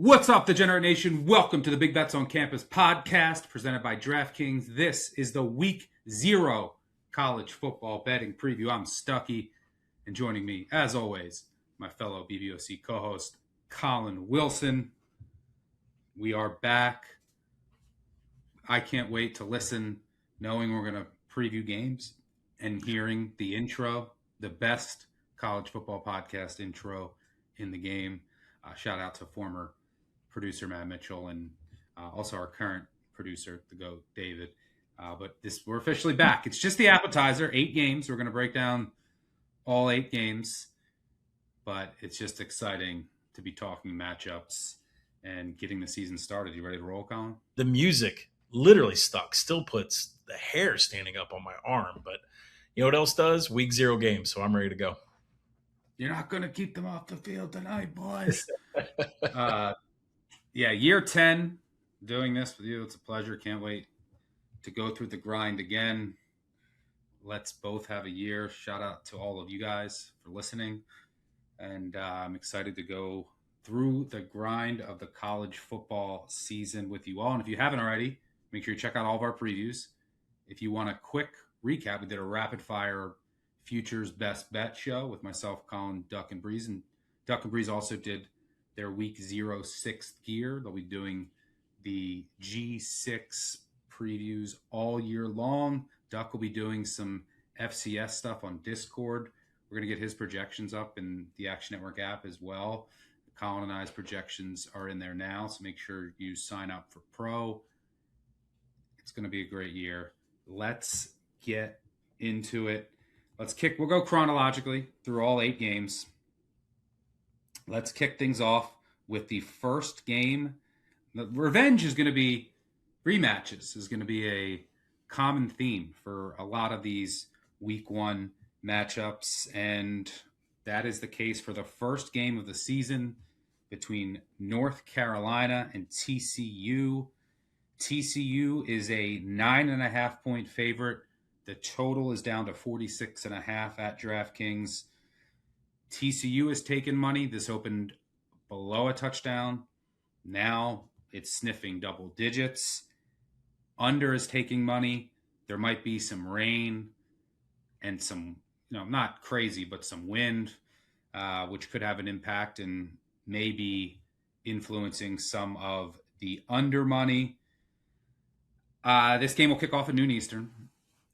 What's up, Degenerate Nation? Welcome to the Big Bets on Campus podcast presented by DraftKings. This is the Week 0 college football betting preview. I'm Stuckey, and joining me, as always, my fellow BBOC co-host, Collin Wilson. We are back. I can't wait to listen, knowing we're going to preview games and hearing the intro, the best college football podcast intro in the game. Shout out to former producer Matt Mitchell and also our current producer, the GOAT, David. But we're officially back. It's just the appetizer, 8 games. We're going to break down all 8 games. But it's just exciting to be talking matchups and getting the season started. You ready to roll, Colin? The music literally stuck, still puts the hair standing up on my arm. But you know what else does? Week 0 games, so I'm ready to go. You're not going to keep them off the field tonight, boys. Year 10, doing this with you. It's a pleasure. Can't wait to go through the grind again. Let's both have a year. Shout out to all of you guys for listening. And I'm excited to go through the grind of the college football season with you all. And if you haven't already, make sure you check out all of our previews. If you want a quick recap, we did a rapid-fire Futures Best Bet show with myself, Colin, Duck, and Breeze. And Duck and Breeze also did their Week 0 6th gear. They'll be doing the G6 previews all year long. Duck will be doing some FCS stuff on Discord. We're going to get his projections up in the Action Network app as well. Colin and I's projections are in there now, so make sure you sign up for Pro. It's going to be a great year. Let's get into it. We'll go chronologically through all 8 games. Let's kick things off with the first game. The revenge is going to be rematches, is going to be a common theme for a lot of these Week 1 matchups. And that is the case for the first game of the season between North Carolina and TCU. TCU is a 9.5-point favorite. The total is down to 46.5 at DraftKings. TCU has taken money. This opened below a touchdown. Now it's sniffing double digits. Under is taking money. There might be some rain and some, not crazy, but some wind, which could have an impact and maybe influencing some of the under money. This game will kick off at noon Eastern.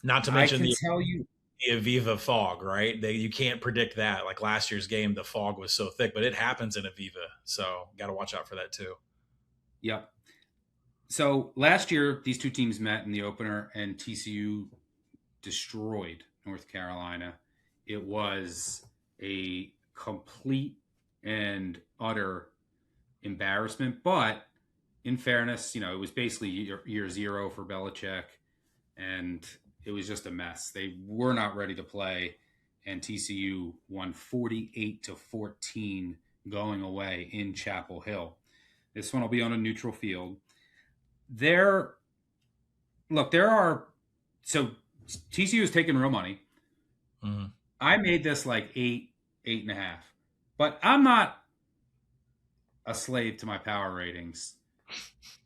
Not to mention the Aviva fog, right? You can't predict that. Like last year's game, the fog was so thick, but it happens in Aviva. So got to watch out for that too. Yep. So last year, these two teams met in the opener and TCU destroyed North Carolina. It was a complete and utter embarrassment. But in fairness, it was basically year 0 for Belichick. And it was just a mess. They were not ready to play, and TCU won 48-14 going away in Chapel Hill. This one will be on a neutral field. So TCU is taking real money. Mm-hmm. I made this like 8.5, but I'm not a slave to my power ratings,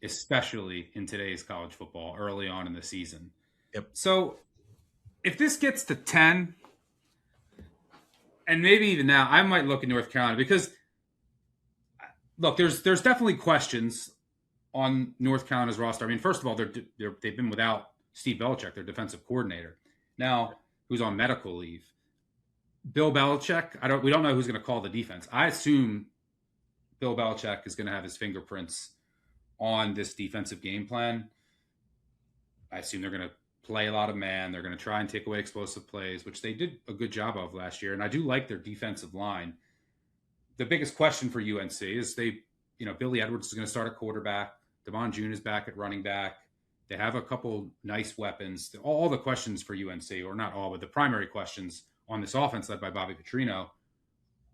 especially in today's college football early on in the season. Yep. So if this gets to 10, and maybe even now, I might look at North Carolina because, look, there's definitely questions on North Carolina's roster. I mean, first of all, they've been without Steve Belichick, their defensive coordinator, now who's on medical leave. Bill Belichick, we don't know who's going to call the defense. I assume Bill Belichick is going to have his fingerprints on this defensive game plan. I assume they're going to play a lot of man. They're going to try and take away explosive plays, which they did a good job of last year. And I do like their defensive line. The biggest question for UNC is Billy Edwards is going to start at quarterback. Devon June is back at running back. They have a couple nice weapons. All the questions for UNC, or not all, but the primary questions on this offense led by Bobby Petrino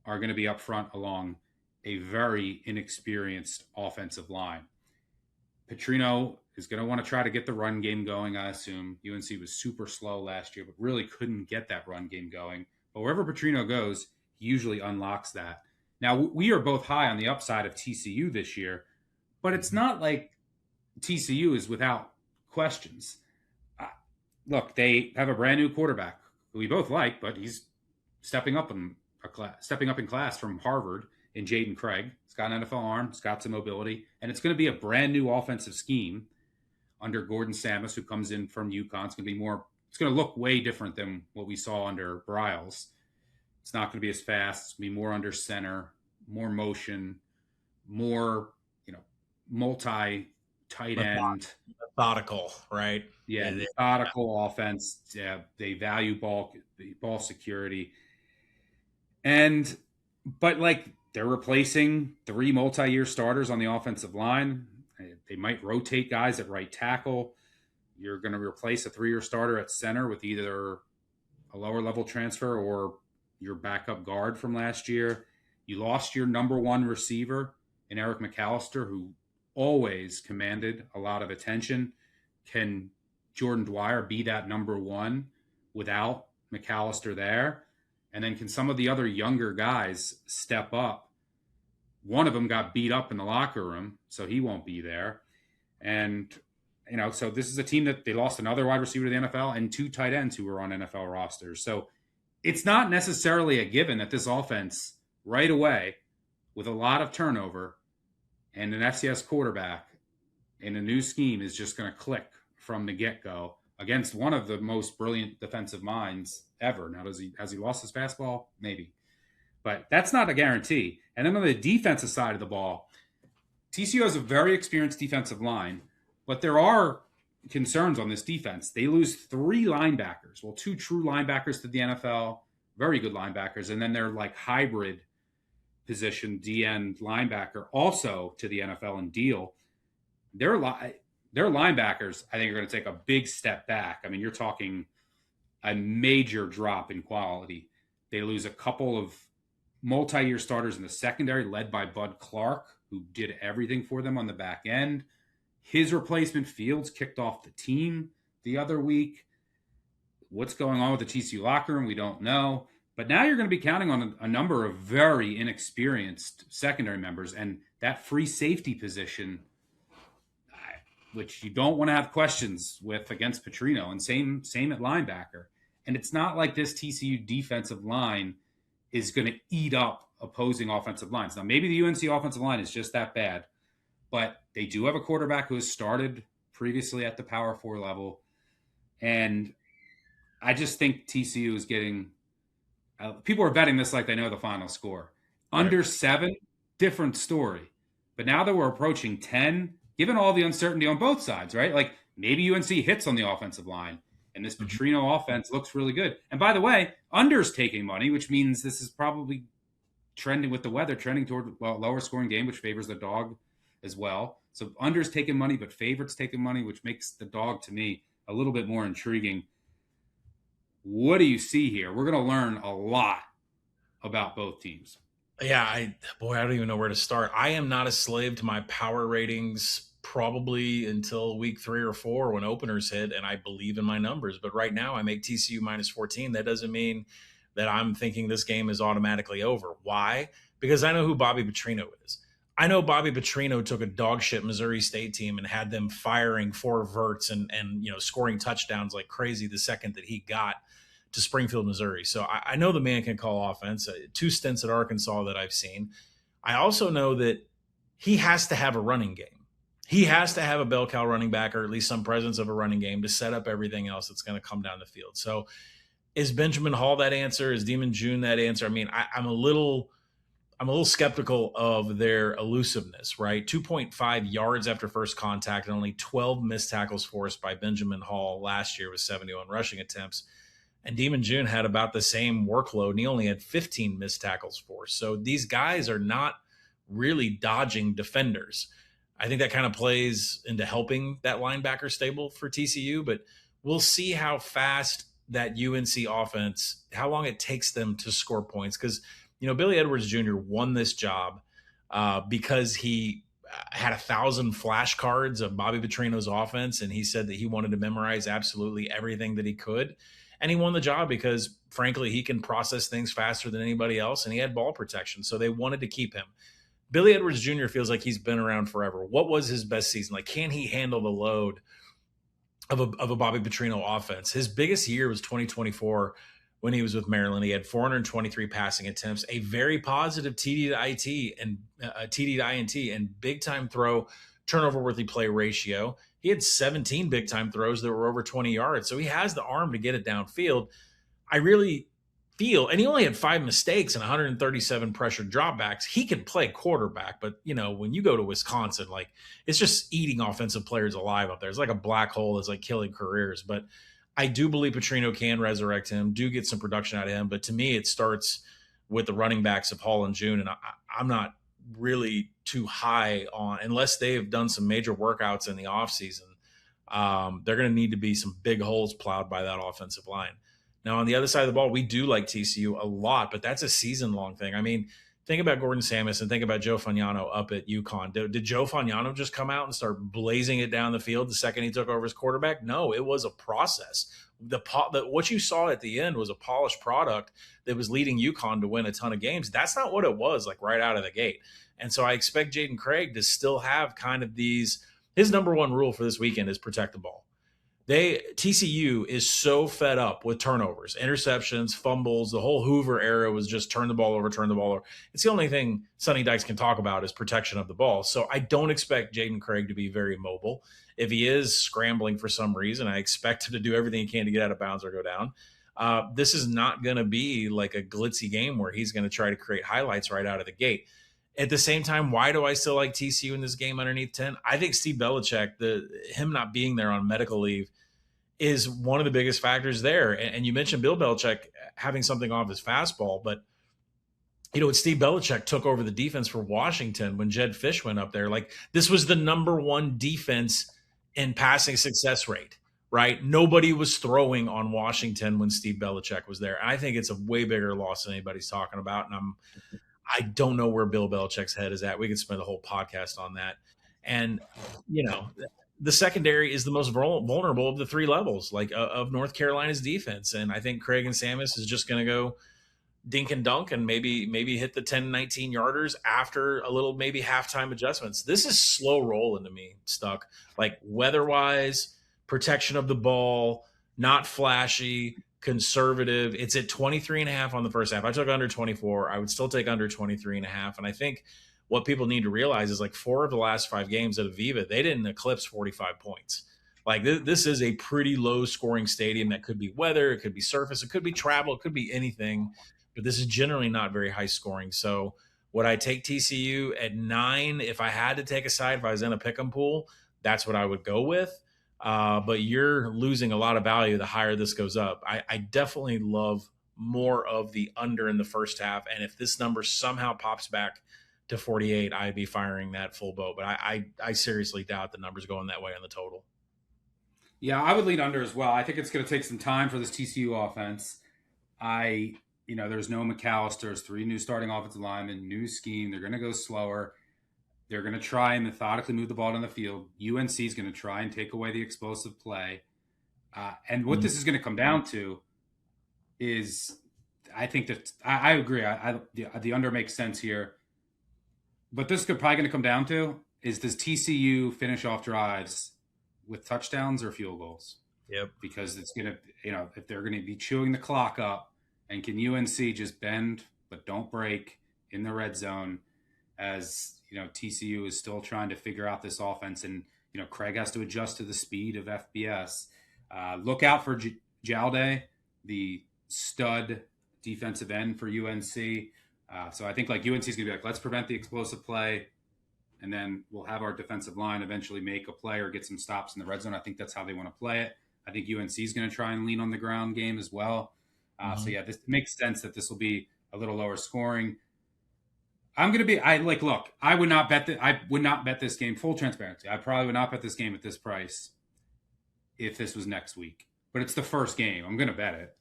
are going to be up front along a very inexperienced offensive line. Petrino is going to want to try to get the run game going, I assume. UNC was super slow last year, but really couldn't get that run game going. But wherever Petrino goes, he usually unlocks that. Now, we are both high on the upside of TCU this year, but it's not like TCU is without questions. Look, they have a brand new quarterback who we both like, but he's stepping up in class from Harvard in Jaden Craig. He's got an NFL arm, he's got some mobility, and it's going to be a brand new offensive scheme under Gordon Samus, who comes in from UConn. It's going to look way different than what we saw under Briles. It's not going to be as fast. It's going to be more under center, more motion, more, multi tight end. Methodical, right? Yeah, methodical offense. Yeah, they value ball security. But they're replacing 3 multi-year starters on the offensive line. They might rotate guys at right tackle. You're going to replace a 3-year starter at center with either a lower level transfer or your backup guard from last year. You lost your number 1 receiver in Eric McAllister, who always commanded a lot of attention. Can Jordan Dwyer be that number 1 without McAllister there? And then can some of the other younger guys step up? One of them got beat up in the locker room, so he won't be there. And, so this is a team that they lost another wide receiver to the NFL and 2 tight ends who were on NFL rosters. So it's not necessarily a given that this offense right away, with a lot of turnover and an FCS quarterback in a new scheme, is just going to click from the get-go against one of the most brilliant defensive minds ever. Now, has he lost his fastball? Maybe. But that's not a guarantee. And then on the defensive side of the ball, TCU has a very experienced defensive line, but there are concerns on this defense. They lose 3 linebackers. Well, 2 true linebackers to the NFL, very good linebackers, and then they're hybrid position D-end linebacker also to the NFL and Deal. Their linebackers, I think, are going to take a big step back. I mean, you're talking a major drop in quality. They lose a couple of multi-year starters in the secondary, led by Bud Clark, who did everything for them on the back end. His replacement, Fields, kicked off the team the other week. What's going on with the TCU locker room, we don't know. But now you're going to be counting on a number of very inexperienced secondary members, and that free safety position, which you don't want to have questions with against Petrino, and same at linebacker. And it's not like this TCU defensive line is going to eat up opposing offensive lines. Now, maybe the UNC offensive line is just that bad, but they do have a quarterback who has started previously at the Power 4 level. And I just think TCU is getting people are betting this like they know the final score. Right. Under 7, different story. But now that we're approaching 10, given all the uncertainty on both sides, right? Maybe UNC hits on the offensive line, and this Petrino offense looks really good. And by the way, under's taking money, which means this is probably trending with the weather, trending toward a lower scoring game, which favors the dog as well. So under's taking money, but favorites taking money, which makes the dog, to me, a little bit more intriguing. What do you see here? We're going to learn a lot about both teams. Yeah, I don't even know where to start. I am not a slave to my power ratings probably until week 3 or 4 when openers hit, and I believe in my numbers. But right now I make TCU minus 14. That doesn't mean that I'm thinking this game is automatically over. Why? Because I know who Bobby Petrino is. I know Bobby Petrino took a dog shit Missouri State team and had them firing 4 verts and scoring touchdowns like crazy the second that he got to Springfield, Missouri. So I know the man can call offense. 2 stints at Arkansas that I've seen. I also know that he has to have a running game. He has to have a bell cow running back, or at least some presence of a running game to set up everything else that's going to come down the field. So is Benjamin Hall that answer? Is Demon June that answer? I mean, I'm a little skeptical of their elusiveness, right? 2.5 yards after first contact and only 12 missed tackles forced by Benjamin Hall last year with 71 rushing attempts. And Demon June had about the same workload, and he only had 15 missed tackles forced. So these guys are not really dodging defenders. I think that kind of plays into helping that linebacker stable for TCU, but we'll see how fast that UNC offense, how long it takes them to score points. Because, Billy Edwards Jr. won this job because he had 1,000 flashcards of Bobby Petrino's offense, and he said that he wanted to memorize absolutely everything that he could. And he won the job because, frankly, he can process things faster than anybody else, and he had ball protection. So they wanted to keep him. Billy Edwards Jr. feels like he's been around forever. What was his best season? Like, can he handle the load of a Bobby Petrino offense? His biggest year was 2024 when he was with Maryland. He had 423 passing attempts, a very positive TD to IT and TD to INT, and big time throw turnover worthy play ratio. He had 17 big time throws that were over 20 yards. So he has the arm to get it downfield. I really feel, and he only had 5 mistakes and 137 pressured dropbacks. He can play quarterback, but when you go to Wisconsin, like, it's just eating offensive players alive up there. It's like a black hole that's like killing careers. But I do believe Petrino can resurrect him, do get some production out of him. But to me, it starts with the running backs of Hall and June. And I'm not really too high on, unless they have done some major workouts in the offseason. They're going to need to be some big holes plowed by that offensive line. Now, on the other side of the ball, we do like TCU a lot, but that's a season-long thing. I mean, think about Gordon Samus and think about Joe Fagnano up at UConn. Did Joe Fagnano just come out and start blazing it down the field the second he took over as quarterback? No, it was a process. What you saw at the end was a polished product that was leading UConn to win a ton of games. That's not what it was like right out of the gate. And so I expect Jaden Craig to still have kind of these – his number one rule for this weekend is protect the ball. TCU is so fed up with turnovers, interceptions, fumbles. The whole Hoover era was just turn the ball over, turn the ball over. It's the only thing Sonny Dykes can talk about is protection of the ball. So I don't expect Jaden Craig to be very mobile. If he is scrambling for some reason, I expect him to do everything he can to get out of bounds or go down. This is not going to be like a glitzy game where he's going to try to create highlights right out of the gate. At the same time, why do I still like TCU in this game underneath 10? I think Steve Belichick, him not being there on medical leave, is one of the biggest factors there. And you mentioned Bill Belichick having something off his fastball, but when Steve Belichick took over the defense for Washington, when Jed Fish went up there, like, this was the number one defense in passing success rate, right? Nobody was throwing on Washington when Steve Belichick was there. And I think it's a way bigger loss than anybody's talking about. And I don't know where Bill Belichick's head is at. We could spend a whole podcast on that. And, the secondary is the most vulnerable of the 3 levels, like, of North Carolina's defense. And I think Craig and Samus is just going to go dink and dunk and maybe hit the 10, 19 yarders after a little, maybe halftime adjustments. This is slow rolling to me, Stuck. Like, weather-wise, protection of the ball, not flashy, conservative. It's at 23.5 on the first half. I took under 24. I would still take under 23.5. And I think what people need to realize is, like, 4 of the last 5 games at Aviva, they didn't eclipse 45 points. Like, this is a pretty low scoring stadium. That could be weather, it could be surface, it could be travel, it could be anything, but this is generally not very high scoring. So would I take TCU at 9? If I had to take a side, if I was in a pick'em pool, that's what I would go with. But you're losing a lot of value the higher this goes up. I definitely love more of the under in the first half. And if this number somehow pops back to 48, I'd be firing that full boat. But I seriously doubt the number's going that way on the total. Yeah, I would lean under as well. I think it's going to take some time for this TCU offense. There's no McAllister. There's 3 new starting offensive linemen, new scheme. They're going to go slower. They're going to try and methodically move the ball down the field. UNC is going to try and take away the explosive play. And what this is going to come down to is, I think that I agree. The under makes sense here. But this is probably going to come down to is, does TCU finish off drives with touchdowns or field goals? Yep. Because it's going to, if they're going to be chewing the clock up, and can UNC just bend but don't break in the red zone, as TCU is still trying to figure out this offense, and Craig has to adjust to the speed of FBS. Look out for Jalde, the stud defensive end for UNC. So I think, like, UNC is going to be like, let's prevent the explosive play, and then we'll have our defensive line eventually make a play or get some stops in the red zone. I think that's how they want to play it. I think UNC is going to try and lean on the ground game as well. So yeah, this makes sense that this will be a little lower scoring. I'm going to be, look, I would not bet this game, full transparency. I probably would not bet this game at this price if this was next week, but it's the first game. I'm going to bet it.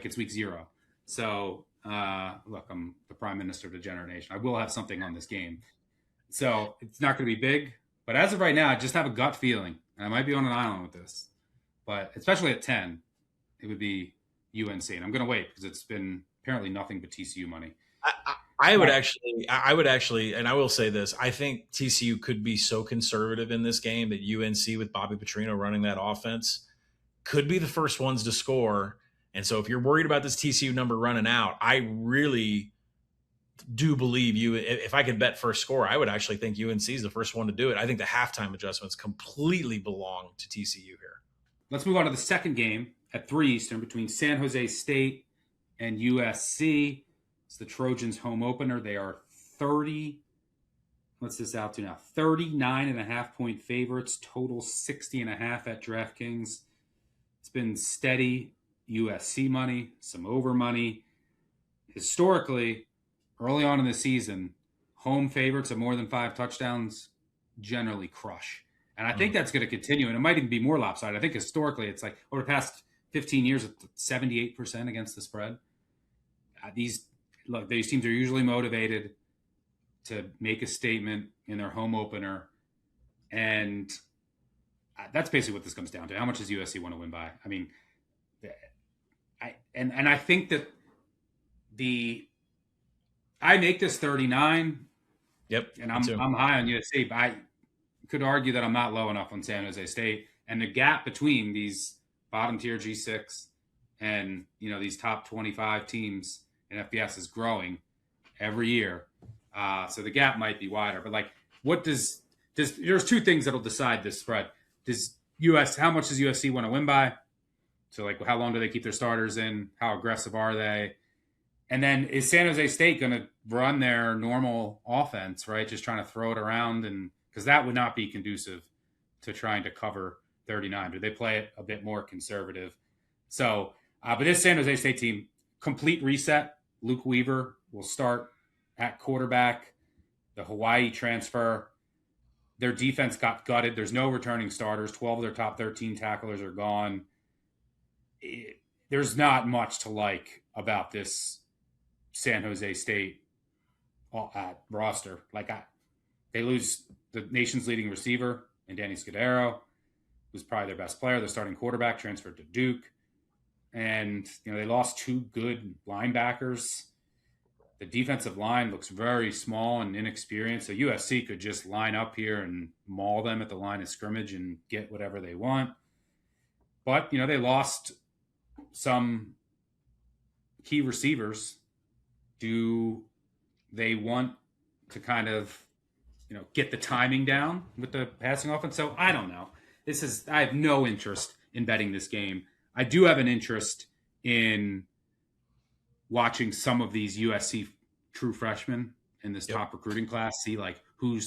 It's week 0. So, look, I'm the prime minister of the generation. I will have something on this game. So it's not going to be big, but as of right now, I just have a gut feeling, and I might be on an island with this, but especially at 10, it would be UNC. And I'm going to wait because it's been apparently nothing but TCU money. I would actually, and I will say this: I think TCU could be so conservative in this game that UNC, with Bobby Petrino running that offense, could be the first ones to score. And so, if you're worried about this TCU number running out, I really do believe you. If I could bet first score, I would actually think UNC is the first one to do it. I think the halftime adjustments completely belong to TCU here. Let's move on to the second game at 3 Eastern between San Jose State and USC. It's the Trojans' home opener. They are 39.5-point favorites, total 60.5 at DraftKings. It's been steady USC money, some over money. Historically, early on in the season, home favorites of more than 5 touchdowns generally crush. And I think that's going to continue, and it might even be more lopsided. I think historically it's like over the past 15 years, it's 78% against the spread. These teams are usually motivated to make a statement in their home opener, and that's basically what this comes down to. How much does USC want to win by? I mean, I think that I make this 39. Yep, and I'm high on USC, but I could argue that I'm not low enough on San Jose State, and the gap between these bottom tier G6 and these top 25 teams in FBS is growing every year. So the gap might be wider, but what does there's 2 things that'll decide this spread. How much does USC want to win by? So how long do they keep their starters in? How aggressive are they? And then is San Jose State going to run their normal offense, right? Just trying to throw it around, and because that would not be conducive to trying to cover 39. Do they play it a bit more conservative? So, but this San Jose State team, complete reset. Luke Weaver will start at quarterback. The Hawaii transfer. Their defense got gutted. There's no returning starters. 12 of their top 13 tacklers are gone. There's not much to like about this San Jose State roster. They lose the nation's leading receiver and Danny Scudero, who's probably their best player. Their starting quarterback transferred to Duke. And, they lost 2 good linebackers. The defensive line looks very small and inexperienced. So USC could just line up here and maul them at the line of scrimmage and get whatever they want. But, they lost some key receivers. Do they want to kind of, get the timing down with the passing offense? So I don't know. I have no interest in betting this game. I do have an interest in watching some of these USC true freshmen in this top recruiting class, see who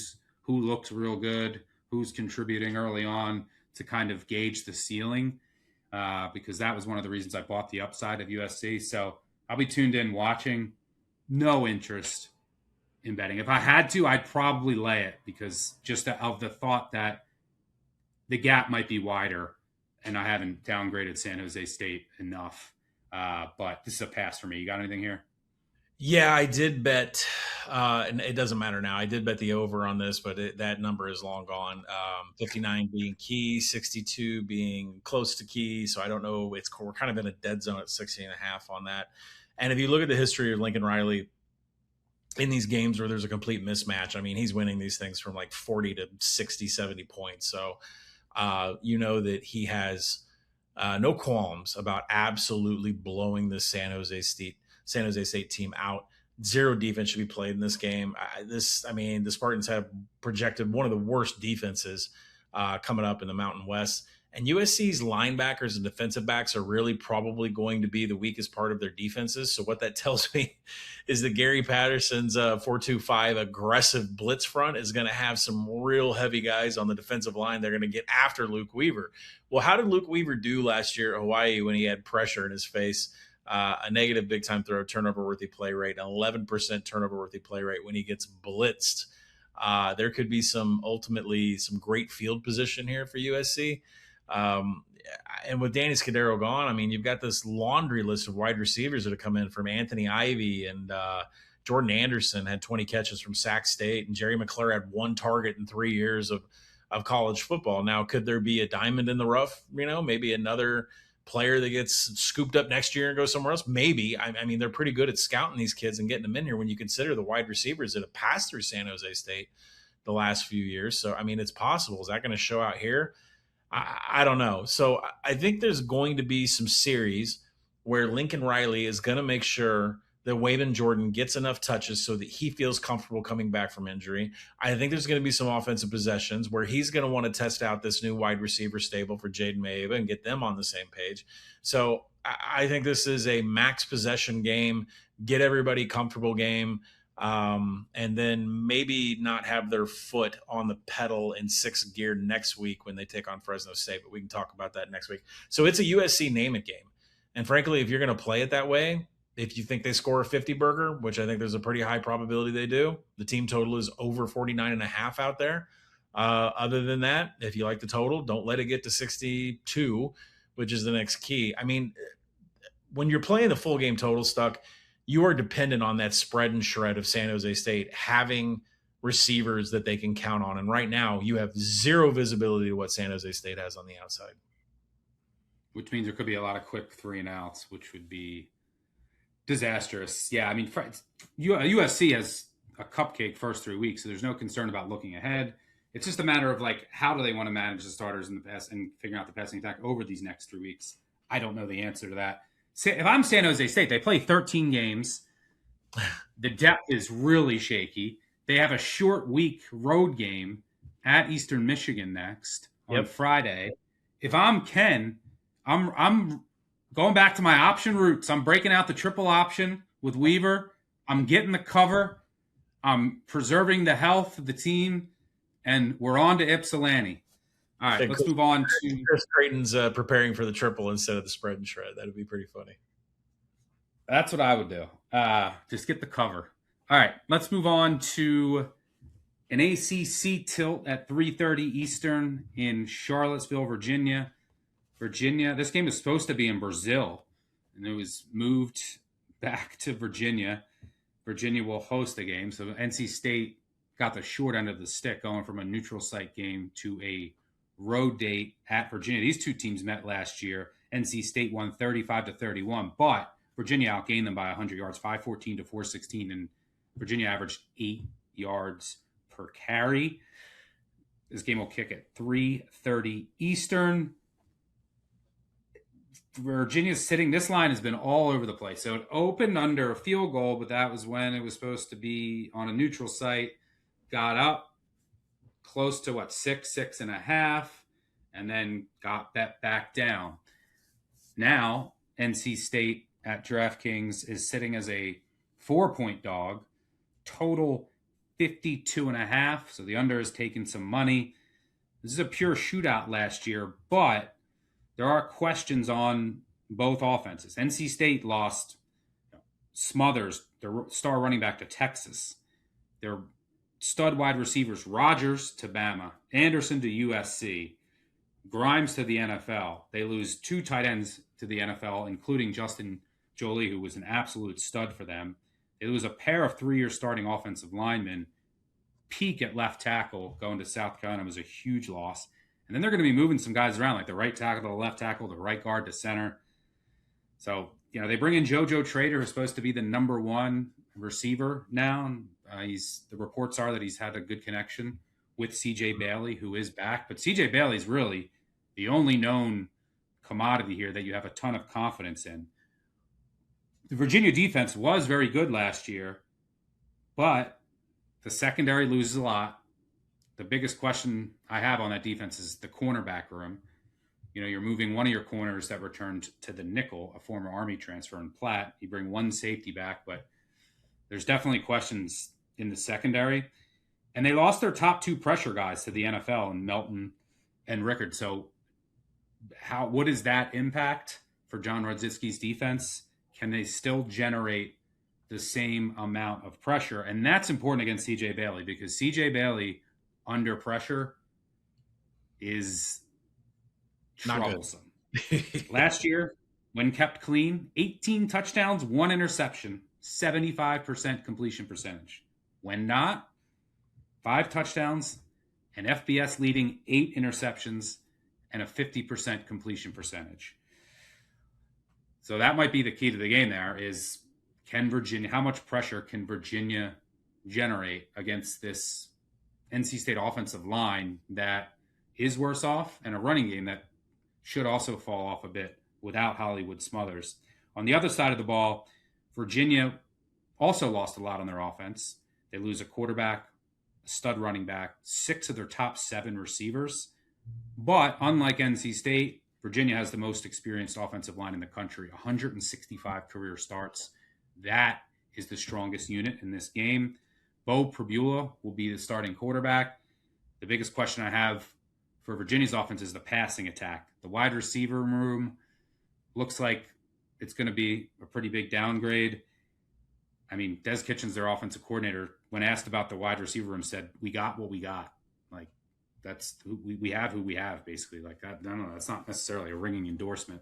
looks real good, who's contributing early on to kind of gauge the ceiling, because that was one of the reasons I bought the upside of USC. So I'll be tuned in watching. No interest in betting. If I had to, I'd probably lay it because just of the thought that the gap might be wider, and I haven't downgraded San Jose State enough. But this is a pass for me. You got anything here? Yeah, I did bet, and it doesn't matter now. I did bet the over on this, but that number is long gone. 59 being key, 62 being close to key. So I don't know. We're kind of in a dead zone at 60.5 on that. And if you look at the history of Lincoln Riley in these games where there's a complete mismatch, I mean, he's winning these things from 40 to 60, 70 points. So that he has no qualms about absolutely blowing this San Jose State team out. Zero defense should be played in this game. The Spartans have projected one of the worst defenses coming up in the Mountain West. And USC's linebackers and defensive backs are really probably going to be the weakest part of their defenses. So what that tells me is that Gary Patterson's 4-2-5 aggressive blitz front is going to have some real heavy guys on the defensive line. They're going to get after Luke Weaver. Well, how did Luke Weaver do last year at Hawaii when he had pressure in his face? A negative big-time throw, turnover-worthy play rate, an 11% turnover-worthy play rate when he gets blitzed. There could be ultimately some great field position here for USC. And with Danny Scudero gone, I mean, you've got this laundry list of wide receivers that have come in from Anthony Ivey, and Jordan Anderson had 20 catches from Sac State, and Jerry McClure had 1 target in 3 years of college football. Now, could there be a diamond in the rough? Maybe another player that gets scooped up next year and goes somewhere else? Maybe. I mean, they're pretty good at scouting these kids and getting them in here when you consider the wide receivers that have passed through San Jose State the last few years. So, I mean, it's possible. Is that going to show out here? I don't know. So I think there's going to be some series where Lincoln Riley is going to make sure that Waven Jordan gets enough touches so that he feels comfortable coming back from injury. I think there's going to be some offensive possessions where he's going to want to test out this new wide receiver stable for Jaden Mayeva and get them on the same page. So I think this is a max possession game, get everybody comfortable game, and then maybe not have their foot on the pedal in sixth gear next week when they take on Fresno State, but we can talk about that next week. So it's a USC name it game. And frankly, if you're going to play it that way, if you think they score a 50 burger, which I think there's a pretty high probability they do, the team total is over 49.5 out there. Other than that, if you like the total, don't let it get to 62, which is the next key. I mean, when you're playing the full game total, Stuck, you are dependent on that spread and shred of San Jose State having receivers that they can count on. And right now, you have zero visibility to what San Jose State has on the outside. Which means there could be a lot of quick 3 and outs, which would be disastrous. Yeah, I mean, USC has a cupcake first 3 weeks, so there's no concern about looking ahead. It's just a matter of, like, how do they want to manage the starters in the pass and figuring out the passing attack over these next 3 weeks. I don't know the answer to that. If I'm San Jose State, they play 13 games. The depth is really shaky. They have a short week road game at Eastern Michigan next on Friday. If I'm Ken, I'm going back to my option roots. I'm breaking out the triple option with Weaver. I'm getting the cover. I'm preserving the health of the team, and we're on to Ypsilanti. All right, let's move on to Chris Creighton's preparing for the triple instead of the spread and shred. That'd be pretty funny. That's what I would do. Just get the cover. All right, let's move on to an ACC tilt at 3:30 Eastern in Charlottesville, Virginia. This game is supposed to be in Brazil, and it was moved back to Virginia. Virginia will host the game, so NC State got the short end of the stick going from a neutral site game to a road date at Virginia. These two teams met last year. NC State won 35-31, but Virginia outgained them by 100 yards, 514 to 416, and Virginia averaged 8 yards per carry. This game will kick at 3:30 Eastern. Virginia's sitting. This line has been all over the place. So it opened under a field goal, but that was when it was supposed to be on a neutral site. Got up close to 6.5, and then got bet back down. Now NC State at DraftKings is sitting as a 4-point dog, total 52.5. So the under has taken some money. This is a pure shootout last year, but there are questions on both offenses. NC State lost Smothers, their star running back, to Texas. Their stud wide receivers, Rogers to Bama, Anderson to USC, Grimes to the NFL. They lose 2 tight ends to the NFL, including Justin Jolie, who was an absolute stud for them. They lose a pair of 3-year starting offensive linemen. Peak at left tackle going to South Carolina was a huge loss. And then they're going to be moving some guys around, like the right tackle to the left tackle, the right guard to center. So, they bring in JoJo Trader, who's supposed to be the number 1 receiver now. The reports are that he's had a good connection with CJ Bailey, who is back. But CJ Bailey's really the only known commodity here that you have a ton of confidence in. The Virginia defense was very good last year, but the secondary loses a lot. The biggest question I have on that defense is the cornerback room. You're moving one of your corners that returned to the nickel, a former Army transfer in Platt. You bring one safety back, but there's definitely questions in the secondary. And they lost their top 2 pressure guys to the NFL in Melton and Rickard. So what is that impact for John Rodzicki's defense? Can they still generate the same amount of pressure? And that's important against CJ Bailey, because CJ Bailey under pressure is troublesome. Last year, when kept clean, 18 touchdowns, 1 interception, 75% completion percentage. When not, 5 touchdowns, an FBS leading 8 interceptions, and a 50% completion percentage. So that might be the key to the game there is how much pressure can Virginia generate against this NC State offensive line that is worse off and a running game that should also fall off a bit without Hollywood Smothers. On the other side of the ball, Virginia also lost a lot on their offense. They lose a quarterback, a stud running back, 6 of their top 7 receivers. But unlike NC State, Virginia has the most experienced offensive line in the country, 165 career starts. That is the strongest unit in this game. Bo Pribula will be the starting quarterback. The biggest question I have for Virginia's offense is the passing attack. The wide receiver room looks like it's going to be a pretty big downgrade. I mean, Des Kitchens, their offensive coordinator, when asked about the wide receiver room, said, "We got what we got." Like, that's we have who we have, basically. Like, I don't know, that's not necessarily a ringing endorsement.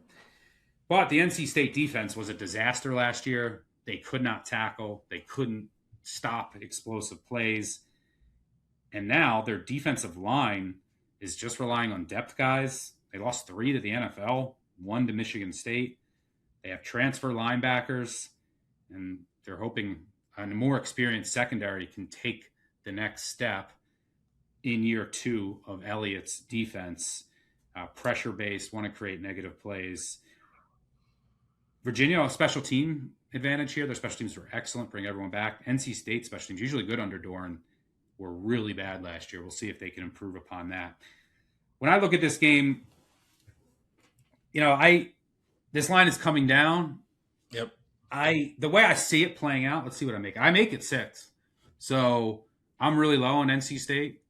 But the NC State defense was a disaster last year. They could not tackle. They couldn't stop explosive plays. And now their defensive line is just relying on depth guys. They lost 3 to the NFL, 1 to Michigan State. They have transfer linebackers, and they're hoping a more experienced secondary can take the next step in year 2 of Elliott's defense. Pressure-based, want to create negative plays. Virginia, a special team advantage here. Their special teams were excellent, bring everyone back. NC State special teams, usually good under Doran, were really bad last year. We'll see if they can improve upon that. When I look at this game, this line is coming down. Yep. The way I see it playing out, let's see what I make. I make it 6. So I'm really low on NC State.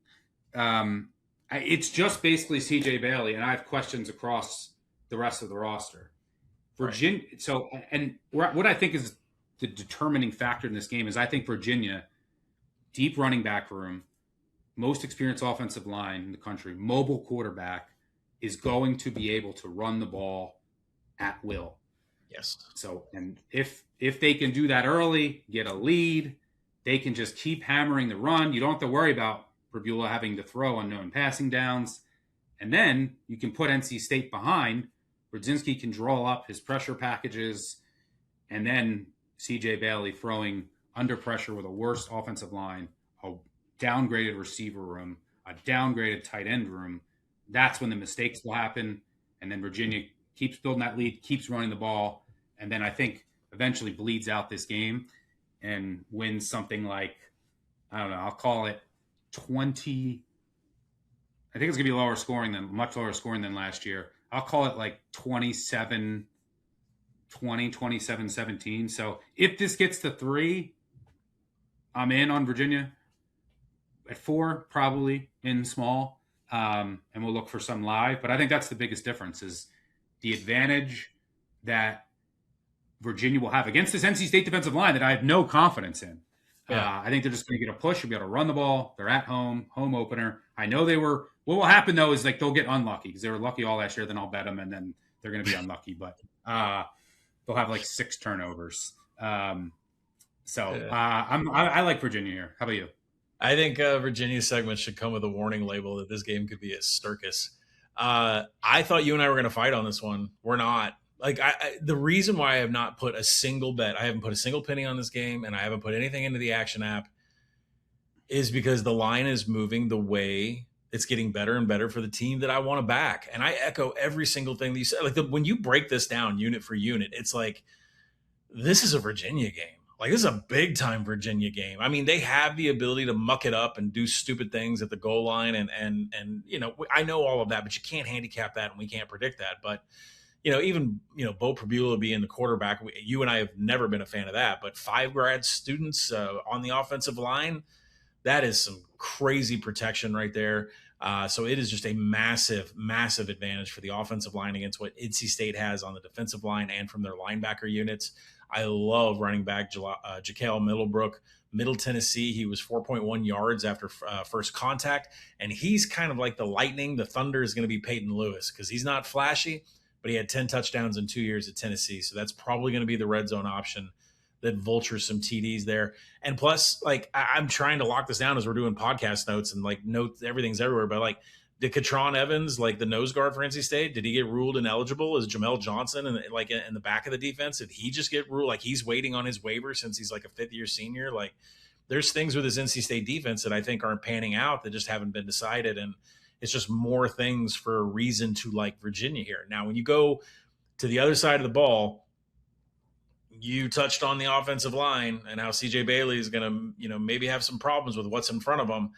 It's just basically CJ Bailey, and I have questions across the rest of the roster. Virginia. Right. So, and what I think is the determining factor in this game is I think Virginia, deep running back room, most experienced offensive line in the country, mobile quarterback, is going to be able to run the ball at will. Yes. So, and if they can do that early, get a lead, they can just keep hammering the run. You don't have to worry about Pribula having to throw unknown passing downs. And then you can put NC State behind. Brzezinski can draw up his pressure packages, and then CJ Bailey throwing under pressure with a worse offensive line, a downgraded receiver room, a downgraded tight end room. That's when the mistakes will happen. And then Virginia keeps building that lead, keeps running the ball, and then I think eventually bleeds out this game and wins something like, I don't know, I'll call it 20. I think it's going to be much lower scoring than last year. I'll call it like 27-20, 27-17. So if this gets to 3, I'm in on Virginia. At 4, probably in small. And we'll look for some live. But I think that's the biggest difference is the advantage that Virginia will have against this NC State defensive line that I have no confidence in. Yeah. I think they're just going to get a push. They'll be able to run the ball. They're at home opener. I know they were. What will happen, though, is like they'll get unlucky because they were lucky all last year. Then I'll bet them, and then they're going to be unlucky. But they'll have like 6 turnovers. I like Virginia here. How about you? I think Virginia's segment should come with a warning label that this game could be a circus. I thought you and I were going to fight on this one. We're not. Like the reason why I have not put a single bet, I haven't put a single penny on this game, and I haven't put anything into the action app, is because the line is moving the way it's getting better and better for the team that I want to back. And I echo every single thing that you said. Like when you break this down unit for unit, it's like this is a Virginia game. Like this is a big time Virginia game. I mean, they have the ability to muck it up and do stupid things at the goal line, and I know all of that, but you can't handicap that, and we can't predict that. But even Bo Pribula being the quarterback, you and I have never been a fan of that. But 5 grad students on the offensive line, that is some crazy protection right there. So it is just a massive, massive advantage for the offensive line against what NC State has on the defensive line and from their linebacker units. I love running back Ja'Kale Middlebrook, Middle Tennessee. He was 4.1 yards after first contact, and he's kind of like the lightning. The thunder is going to be Peyton Lewis because he's not flashy, but he had 10 touchdowns in 2 years at Tennessee. So that's probably going to be the red zone option that vultures some TDs there. And plus, like, I'm trying to lock this down as we're doing podcast notes and like note everything's everywhere. But like Did Katron Evans, like the nose guard for NC State, did he get ruled ineligible as Jamel Johnson and like in the back of the defense? Did he just get ruled like he's waiting on his waiver since he's like a 5th-year senior? Like there's things with his NC State defense that I think aren't panning out that just haven't been decided. And it's just more things for a reason to like Virginia here. Now, when you go to the other side of the ball, you touched on the offensive line and how CJ Bailey is going to, maybe have some problems with what's in front of him.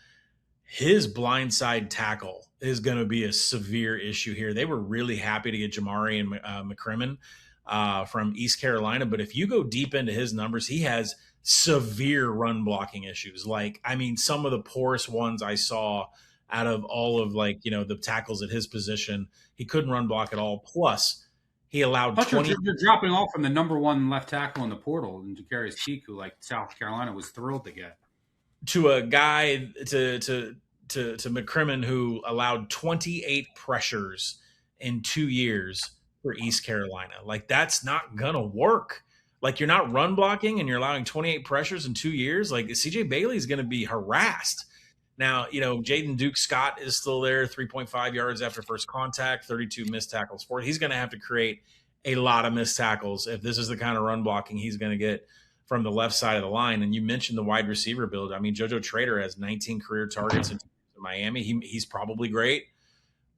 His blindside tackle is going to be a severe issue here. They were really happy to get Jamari and McCrimmon from East Carolina. But if you go deep into his numbers, he has severe run blocking issues. Like, I mean, some of the poorest ones I saw out of all of the tackles at his position, he couldn't run block at all. Plus, he allowed 20. You're dropping off from the number one left tackle in the portal, and Jacarius Teague, who South Carolina was thrilled to get. To a guy to McCrimmon who allowed 28 pressures in 2 years for East Carolina. Like that's not gonna work. Like you're not run blocking and you're allowing 28 pressures in 2 years. Like CJ Bailey is gonna be harassed. Now, Jaden Duke Scott is still there, 3.5 yards after first contact, 32 missed tackles for it. He's gonna have to create a lot of missed tackles if this is the kind of run blocking he's gonna get from the left side of the line. And you mentioned the wide receiver build. I mean, JoJo Trader has 19 career targets in Miami. He's probably great,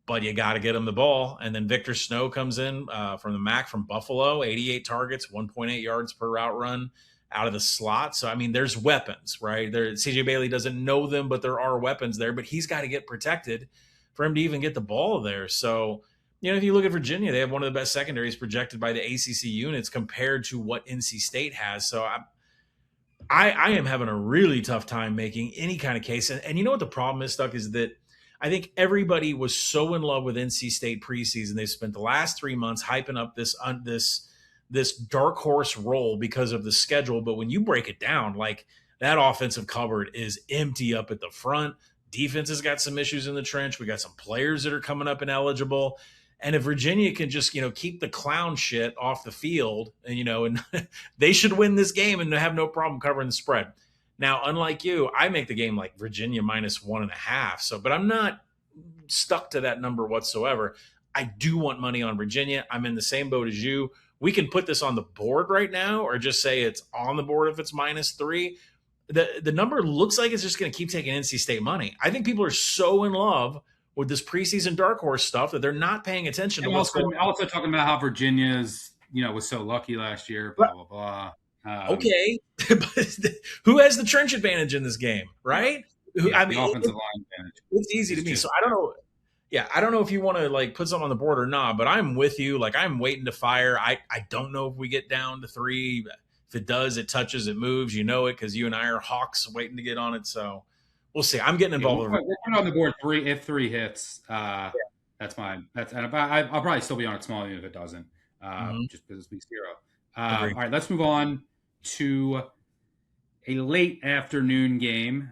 but you got to get him the ball. And then Victor Snow comes in from the MAC from Buffalo, 88 targets, 1.8 yards per route run out of the slot. So, I mean, there's weapons, right? CJ Bailey doesn't know them, but there are weapons there, but he's got to get protected for him to even get the ball there. So, if you look at Virginia, they have one of the best secondaries projected by the ACC units compared to what NC State has. So I am having a really tough time making any kind of case. And you know what the problem is, Stuck, is that I think everybody was so in love with NC State preseason. They spent the last 3 months hyping up this dark horse role because of the schedule. But when you break it down, like that offensive cupboard is empty up at the front. Defense has got some issues in the trench. We got some players that are coming up ineligible. And if Virginia can just, keep the clown shit off the field, and they should win this game and have no problem covering the spread. Now, unlike you, I make the game like Virginia -1.5. So, but I'm not stuck to that number whatsoever. I do want money on Virginia. I'm in the same boat as you. We can put this on the board right now, or just say it's on the board if it's -3. The number looks like it's just going to keep taking NC State money. I think people are so in love with this preseason dark horse stuff that they're not paying attention to what's going on. Also talking about how Virginia's, was so lucky last year, blah, blah, blah. Okay. But who has the trench advantage in this game, right? Yeah, the offensive line advantage. It's easy to me. So I don't know. Yeah, I don't know if you want to put something on the board or not, but I'm with you. I'm waiting to fire. I don't know if we get down to 3. If it does, it touches, it moves. You know it because you and I are hawks waiting to get on it. So we'll see. I'm getting involved. We're putting on the board 3 if 3 hits. That's fine. And I'll probably still be on it small even if it doesn't. Just because it's week 0. All right, let's move on to a late afternoon game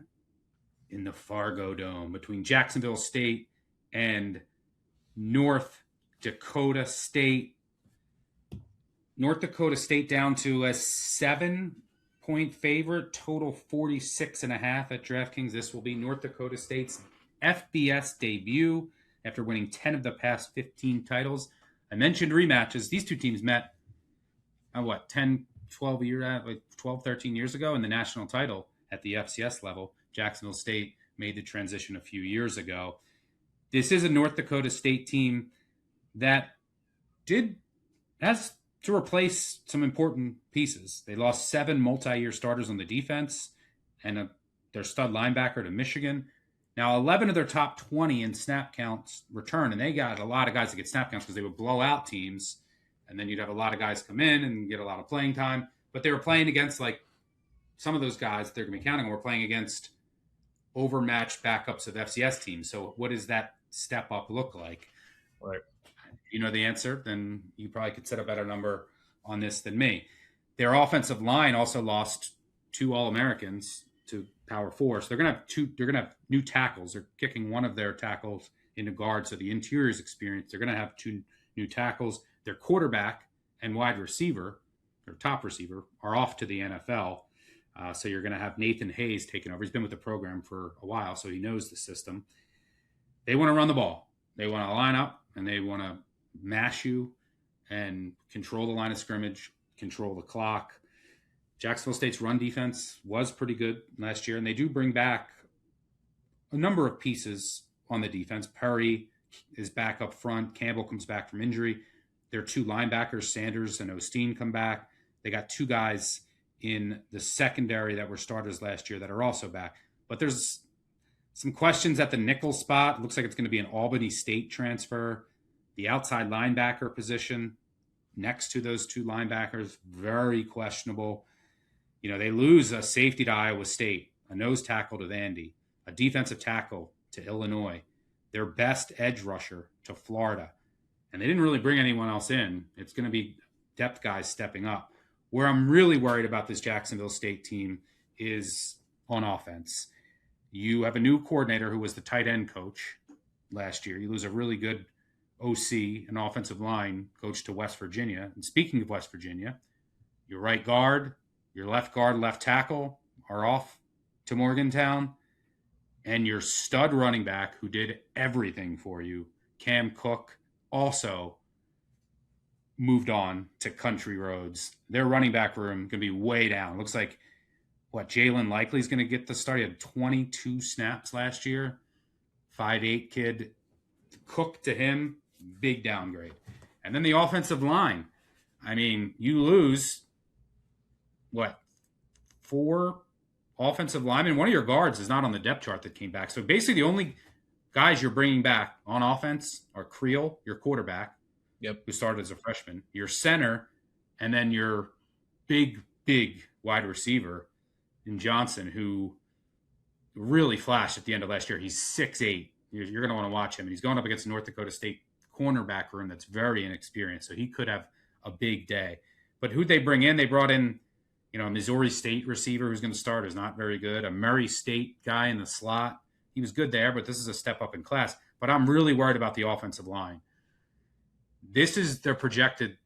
in the Fargo Dome between Jacksonville State and North Dakota State. North Dakota State down to a 7-point favorite, total 46.5 at DraftKings. This will be North Dakota State's FBS debut after winning 10 of the past 15 titles. I mentioned rematches. These two teams met 12, 13 years ago in the national title at the FCS level. Jacksonville State made the transition a few years ago. This is a North Dakota State team that has to replace some important pieces. They lost 7 multi-year starters on the defense and their stud linebacker to Michigan. Now, 11 of their top 20 in snap counts return, and they got a lot of guys that get snap counts because they would blow out teams, and then you'd have a lot of guys come in and get a lot of playing time. But they were playing against, some of those guys they're going to be counting on were playing against overmatched backups of FCS teams. So what does that step up look like? Right. If you know the answer, then you probably could set a better number on this than me. Their offensive line also lost 2 All-Americans to Power 4. So they're going to have new tackles. They're kicking one of their tackles into guard. So the interior's experience, they're going to have 2 new tackles. Their quarterback and wide receiver, their top receiver, are off to the NFL. So you're going to have Nathan Hayes taking over. He's been with the program for a while, so he knows the system. They want to run the ball. They want to line up and they want to mash you and control the line of scrimmage, control the clock. Jacksonville State's run defense was pretty good last year, and they do bring back a number of pieces on the defense. Perry is back up front. Campbell comes back from injury. Their two linebackers, Sanders and Osteen, come back. They got two guys in the secondary that were starters last year that are also back. But there's some questions at the nickel spot. It looks like it's going to be an Albany State transfer. The outside linebacker position next to those two linebackers, very questionable. You know, they lose a safety to Iowa State, a nose tackle to Vandy, a defensive tackle to Illinois, their best edge rusher to Florida. And they didn't really bring anyone else in. It's going to be depth guys stepping up. Where I'm really worried about this Jacksonville State team is on offense. You have a new coordinator who was the tight end coach last year. You lose a really good OC, an offensive line coach to West Virginia. And speaking of West Virginia, your right guard, your left guard, left tackle are off to Morgantown. And your stud running back who did everything for you, Cam Cook, also moved on to country roads. Their running back room going to be way down. Looks like, Jalen Likely's going to get the start. He had 22 snaps last year. 5'8" kid. Cook to him, big downgrade. And then the offensive line. I mean, you lose, 4 offensive linemen? One of your guards is not on the depth chart that came back. So basically the only guys you're bringing back on offense are Creel, your quarterback, who started as a freshman, your center, and then your big wide receiver in Johnson, who really flashed at the end of last year. He's 6'8". You're going to want to watch him. And he's going up against North Dakota State cornerback room that's very inexperienced. So he could have a big day. But who'd they bring in? They brought in, a Missouri State receiver who's going to start is not very good. A Murray State guy in the slot. He was good there, but this is a step up in class. But I'm really worried about the offensive line. This is their projected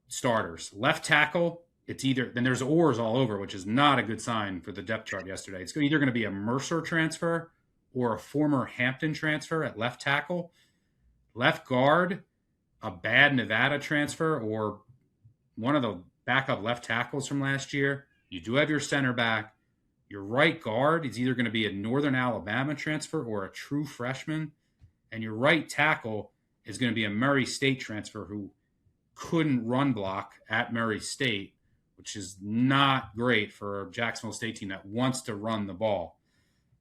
starters. Left tackle, it's either – then there's oars all over, which is not a good sign for the depth chart yesterday. It's either going to be a Mercer transfer or a former Hampton transfer at left tackle. Left guard, a bad Nevada transfer or one of the backup left tackles from last year. You do have your center back. Your right guard is either going to be a Northern Alabama transfer or a true freshman. And your right tackle is going to be a Murray State transfer who couldn't run block at Murray State, which is not great for a Jacksonville State team that wants to run the ball.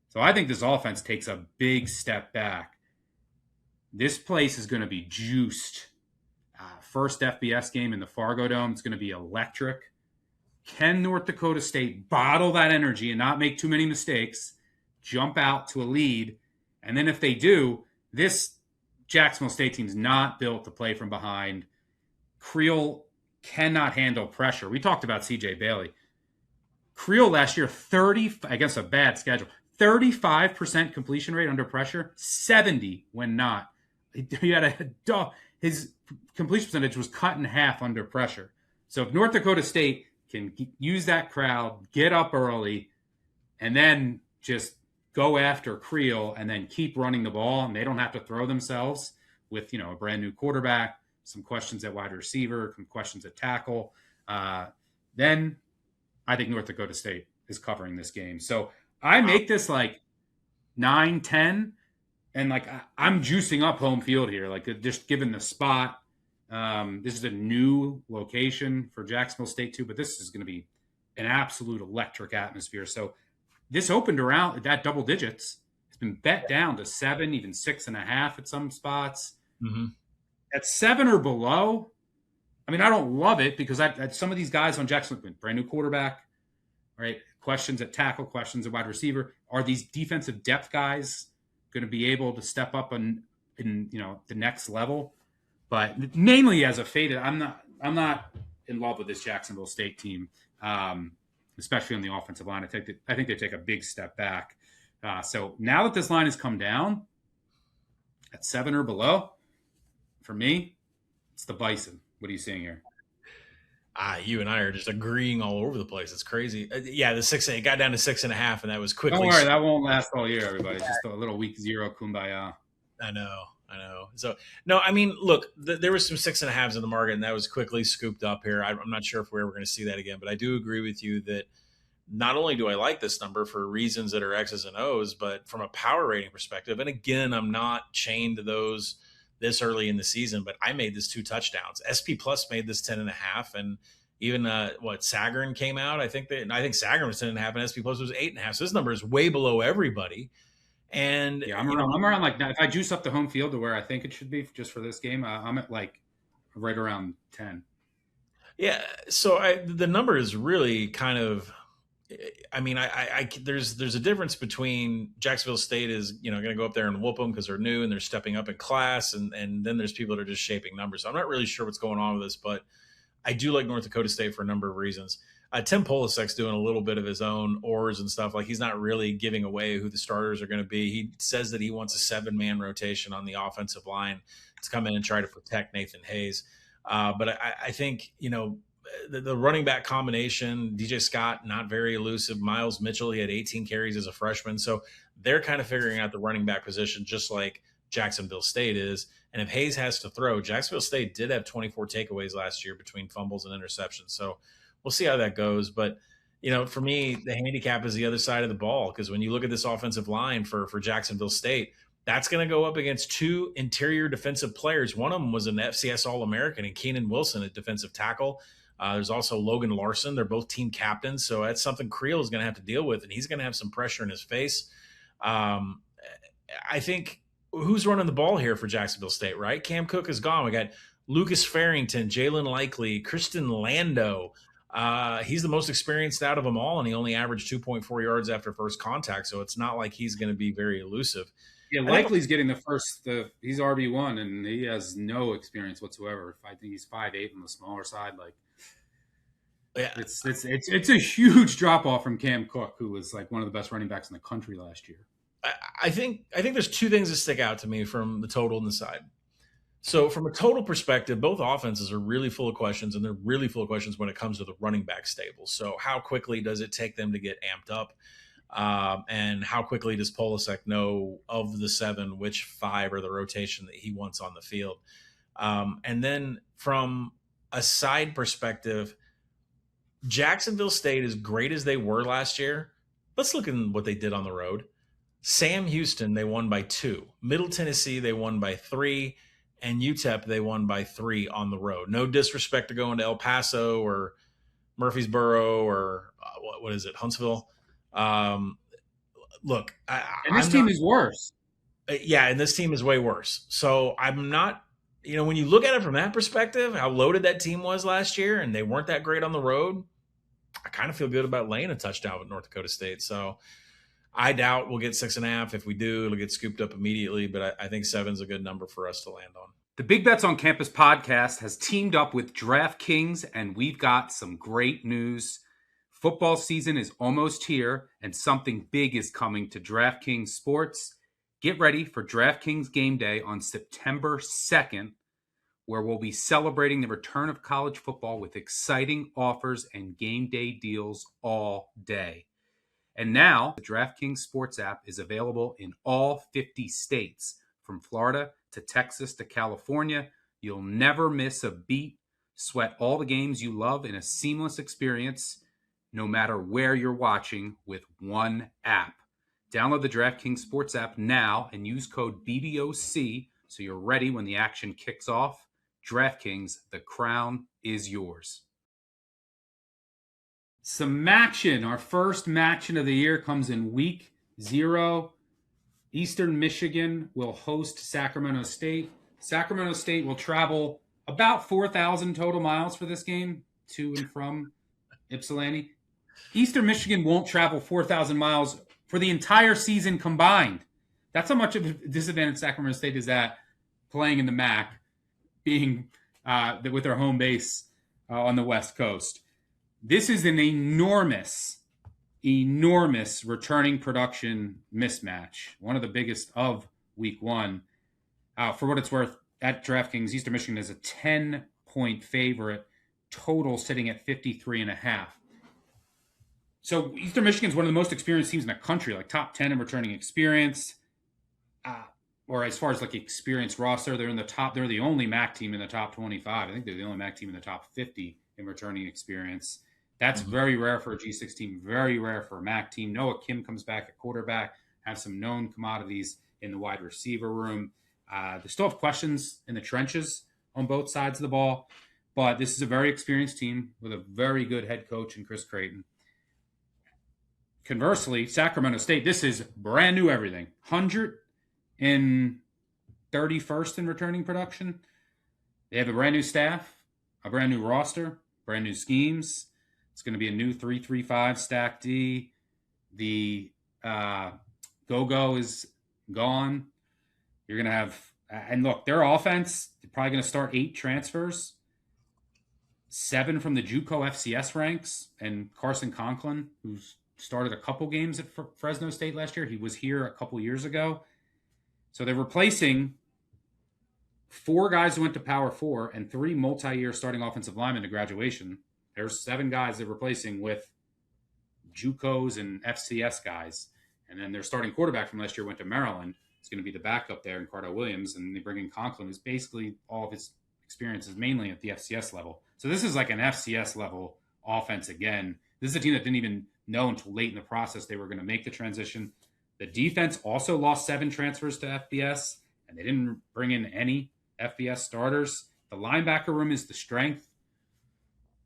So I think this offense takes a big step back. This place is going to be juiced. First FBS game in the Fargo Dome. It's going to be electric. Can North Dakota State bottle that energy and not make too many mistakes, jump out to a lead? And then if they do, this Jacksonville State team's not built to play from behind. Creel cannot handle pressure. We talked about C.J. Bailey. Creel last year, against a bad schedule, 35% completion rate under pressure, 70 when not. He had his completion percentage was cut in half under pressure. So if North Dakota State can use that crowd, get up early, and then just go after Creel and then keep running the ball, and they don't have to throw themselves with, a brand new quarterback, some questions at wide receiver, some questions at tackle, then I think North Dakota State is covering this game. So I make this 9-10, and I'm juicing up home field here, just given the spot. This is a new location for Jacksonville State too, but this is going to be an absolute electric atmosphere. So this opened around at double digits. It's been bet down to 7, even 6.5 at some spots. Mm-hmm. At 7 or below, I mean, I don't love it because some of these guys on Jacksonville, brand new quarterback, right? Questions at tackle, questions at wide receiver. Are these defensive depth guys going to be able to step up in the next level? But mainly as a faded, I'm not in love with this Jacksonville State team, especially on the offensive line. I think they take a big step back. So now that this line has come down at 7 or below, for me, it's the Bison. What are you seeing here? You and I are just agreeing all over the place. It's crazy. Yeah, it got down to 6.5, and that was Don't quickly. worry, that won't last all year, everybody. It's just a little week zero kumbaya. I know, I know. So no, I mean, look, there was some 6.5s in the market, and that was quickly scooped up here. I'm not sure if we're ever going to see that again, but I do agree with you that not only do I like this number for reasons that are X's and O's, but from a power rating perspective, and again, I'm not chained to those this early in the season, but I made this 2 touchdowns. SP Plus made this 10.5, and even Sagarin came out. I think Sagarin was 10.5, and SP Plus was 8.5. So this number is way below everybody. And yeah, I'm around like if I juice up the home field to where I think it should be just for this game, I'm at like right around 10. Yeah, so the number is really kind of. I mean, there's a difference between Jacksonville State is going to go up there and whoop them because they're new and they're stepping up in class, and then there's people that are just shaping numbers. I'm not really sure what's going on with this, but I do like North Dakota State for a number of reasons. Tim Polasek's doing a little bit of his own oars and stuff. Like, he's not really giving away who the starters are going to be. He says that he wants a 7-man rotation on the offensive line to come in and try to protect Nathan Hayes. But I think, the running back combination, DJ Scott, not very elusive. Miles Mitchell, he had 18 carries as a freshman. So they're kind of figuring out the running back position just like Jacksonville State is. And if Hayes has to throw, Jacksonville State did have 24 takeaways last year between fumbles and interceptions. So we'll see how that goes. But, for me, the handicap is the other side of the ball, because when you look at this offensive line for Jacksonville State, that's going to go up against 2 interior defensive players. One of them was an FCS All-American, and Keenan Wilson at defensive tackle. There's also Logan Larson. They're both team captains. So that's something Creel is going to have to deal with, and he's going to have some pressure in his face. I think who's running the ball here for Jacksonville State, right? Cam Cook is gone. We got Lucas Farrington, Jalen Likely, Kristen Lando. He's the most experienced out of them all, and he only averaged 2.4 yards after first contact. So it's not like he's going to be very elusive. Yeah, Likely's getting he's RB1, and he has no experience whatsoever. I think he's 5'8" on the smaller side. Like, yeah, it's a huge drop off from Cam Cook, who was like one of the best running backs in the country last year. I think there's 2 things that stick out to me from the total and the side. So from a total perspective, both offenses are really full of questions, and they're really full of questions when it comes to the running back stable. So how quickly does it take them to get amped up? And how quickly does Polasek know of the 7, which 5 are the rotation that he wants on the field? And then from a side perspective, Jacksonville State, as great as they were last year, let's look at what they did on the road. Sam Houston, they won by 2. Middle Tennessee, they won by 3. And UTEP, they won by 3 on the road. No disrespect to going to El Paso or Murfreesboro or what is it, Huntsville? Look, this team is worse. Yeah, and this team is way worse. So I'm not, when you look at it from that perspective, how loaded that team was last year, and they weren't that great on the road, I kind of feel good about laying a touchdown with North Dakota State. So I doubt we'll get 6.5. If we do, it'll get scooped up immediately, but I think 7's a good number for us to land on. The Big Bets on Campus podcast has teamed up with DraftKings, and we've got some great news. Football season is almost here, and something big is coming to DraftKings Sports. Get ready for DraftKings Game Day on September 2nd, where we'll be celebrating the return of college football with exciting offers and game day deals all day. And now, the DraftKings Sports app is available in all 50 states, from Florida to Texas to California. You'll never miss a beat. Sweat all the games you love in a seamless experience, no matter where you're watching, with one app. Download the DraftKings Sports app now and use code BBOC so you're ready when the action kicks off. DraftKings, the crown is yours. Some action. Our first action of the year comes in week 0. Eastern Michigan will host Sacramento State. Sacramento State will travel about 4,000 total miles for this game, to and from Ypsilanti. Eastern Michigan won't travel 4,000 miles for the entire season combined. That's how much of a disadvantage Sacramento State is at playing in the MAC, being with their home base on the West Coast. This is an enormous returning production mismatch, one of the biggest of week 1. For what it's worth, at DraftKings, Eastern Michigan is a 10-point favorite total sitting at 53.5. So Eastern Michigan is one of the most experienced teams in the country, like top 10 in returning experience. Or as far as like experienced roster, they're in the top. They're the only MAC team in the top 25. I think they're the only MAC team in the top 50 in returning experience. That's very rare for a G6 team, very rare for a MAC team. Noah Kim comes back at quarterback, have some known commodities in the wide receiver room. They still have questions in the trenches on both sides of the ball, but this is a very experienced team with a very good head coach in Chris Creighton. Conversely, Sacramento State, this is brand new everything. 131st in returning production. They have a brand new staff, a brand new roster, brand new schemes. It's going to be a new 3-3-5 stack D. The go-go is gone. You're going to have, and look, their offense, they're probably going to start 8 transfers, 7 from the JUCO FCS ranks, and Carson Conklin, who's started a couple games at Fresno State last year. He was here a couple years ago. So they're replacing 4 guys who went to Power 4 and 3 multi-year starting offensive linemen to graduation. There's 7 guys they're replacing with JUCOs and FCS guys. And then their starting quarterback from last year went to Maryland. It's going to be the backup there in Cardell Williams. And they bring in Conklin, who's basically all of his experience is mainly at the FCS level. So this is like an FCS level offense again. This is a team that didn't even know until late in the process they were going to make the transition. The defense also lost 7 transfers to FBS, and they didn't bring in any FBS starters. The linebacker room is the strength.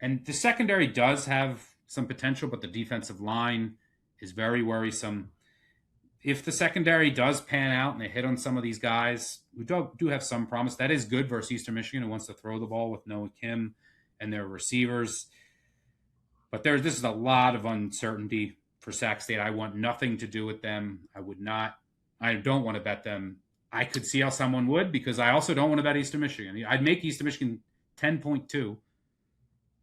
And the secondary does have some potential, but the defensive line is very worrisome. If the secondary does pan out and they hit on some of these guys who do have some promise, that is good versus Eastern Michigan, who wants to throw the ball with Noah Kim and their receivers. But this is a lot of uncertainty for Sac State. I want nothing to do with them. I don't want to bet them. I could see how someone would, because I also don't want to bet Eastern Michigan. I'd make Eastern Michigan 10.2.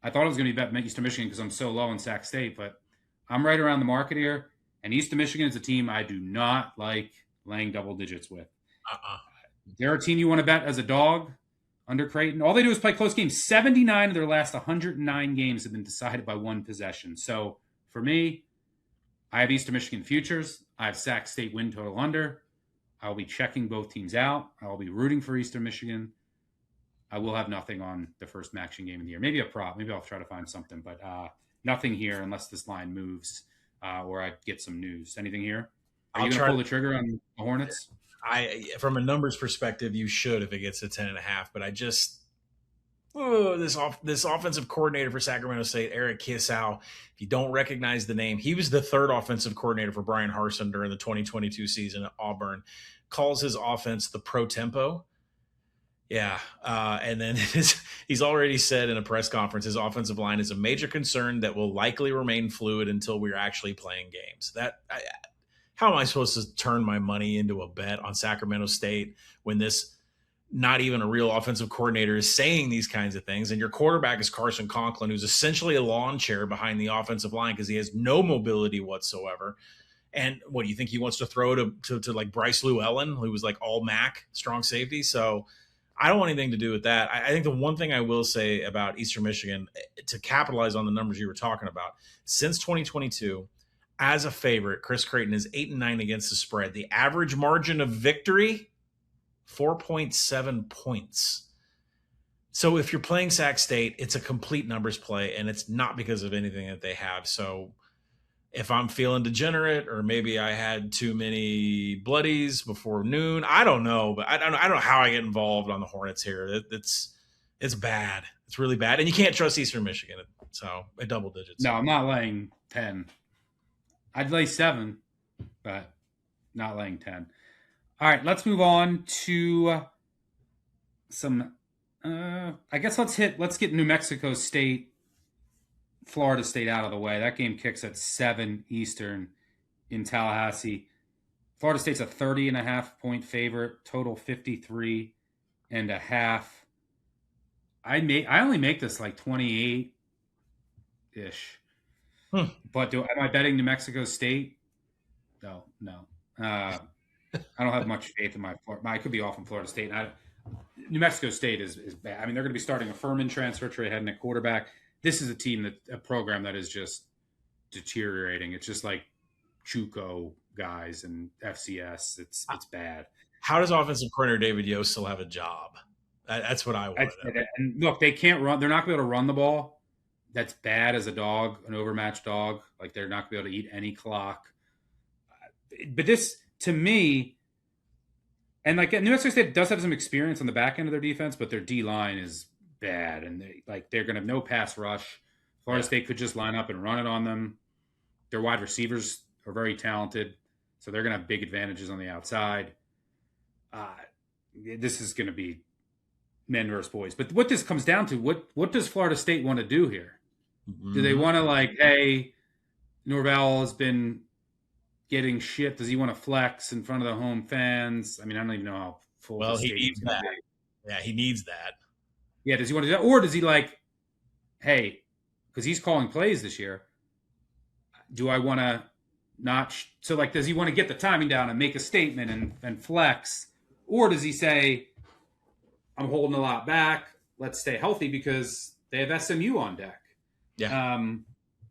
I thought I was going to bet Eastern Michigan because I'm so low on Sac State, but I'm right around the market here. And Eastern Michigan is a team I do not like laying double digits with. They're a team you want to bet as a dog under Creighton. All they do is play close games. 79 of their last 109 games have been decided by 1 possession. So for me, I have Eastern Michigan futures. I have Sac State win total under. I'll be checking both teams out. I'll be rooting for Eastern Michigan. I will have nothing on the first action game of the year. Maybe a prop. Maybe I'll try to find something, but nothing here unless this line moves or I get some news. Anything here? Are you going to pull the trigger on the Hornets? From a numbers perspective, you should if it gets to 10.5. But I just this offensive coordinator for Sacramento State, Eric Kiesau. If you don't recognize the name, he was the 3rd offensive coordinator for Brian Harsin during the 2022 season at Auburn. Calls his offense the pro tempo. Yeah, and then he's already said in a press conference his offensive line is a major concern that will likely remain fluid until we're actually playing games. How am I supposed to turn my money into a bet on Sacramento State when this not even a real offensive coordinator is saying these kinds of things? And your quarterback is Carson Conklin, who's essentially a lawn chair behind the offensive line because he has no mobility whatsoever. And what do you think he wants to throw to like Bryce Llewellyn, who was like all MAC strong safety? So I don't want anything to do with that. I think the one thing I will say about Eastern Michigan, to capitalize on the numbers you were talking about, since 2022, as a favorite, Chris Creighton is 8-9 against the spread. The average margin of victory, 4.7 points. So if you're playing Sac State, it's a complete numbers play, and it's not because of anything that they have. So if I'm feeling degenerate, or maybe I had too many bloodies before noon, I don't know. But I don't know how I get involved on the Hornets here. It's bad. It's really bad, and you can't trust Eastern Michigan. So at double digits. No, I'm not laying 10. I'd lay 7, but not laying 10. All right, let's move on to some. I guess let's get New Mexico State, Florida State out of the way. That game kicks at 7 Eastern in Tallahassee. Florida State's a 30.5-point favorite, total 53.5. I only make this like 28-ish. But am I betting New Mexico State? No. I don't have much faith in my Florida. I could be off in Florida State. New Mexico State is bad. I mean, they're going to be starting a Furman transfer, Trey Hedden at quarterback. This is a program that is just deteriorating. It's just like JUCO guys and FCS. It's bad. How does offensive coordinator David Yost still have a job? That's what I want to know. And look, they can't run. They're not going to be able to run the ball. That's bad as a dog, an overmatched dog. Like they're not going to be able to eat any clock. But this, to me, and like New Mexico State does have some experience on the back end of their defense, but their D line is bad, and they're going to have no pass rush. Florida State could just line up and run it on them. Their wide receivers are very talented, so they're going to have big advantages on the outside. This is going to be men versus boys. But what this comes down to, what does Florida State want to do here? Mm-hmm. Do they want to hey, Norvell has been getting shit. Does he want to flex in front of the home fans? I mean, I don't even know how full. Well, he needs that. Yeah, he needs that. Yeah, does he want to do that, or does he hey, because he's calling plays this year? Do I want to not? Does he want to get the timing down and make a statement and flex, or does he say, "I'm holding a lot back. Let's stay healthy because they have SMU on deck." Yeah.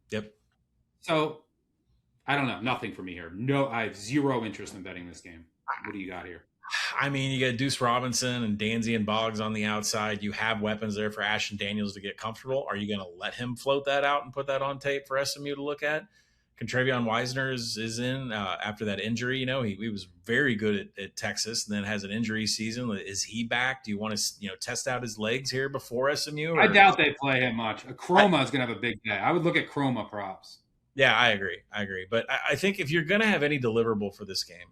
Yep. So I don't know. Nothing for me here. No, I have zero interest in betting this game. What do you got here? I mean, you got Deuce Robinson and Danzy and Boggs on the outside. You have weapons there for Ashton Daniels to get comfortable. Are you going to let him float that out and put that on tape for SMU to look at? Contravion Wisner is in after that injury. He was very good at Texas and then has an injury season. Is he back? Do you want to test out his legs here before SMU? I doubt they play him much. Chroma is going to have a big day. I would look at Chroma props. Yeah, I agree. But I think if you're going to have any deliverable for this game,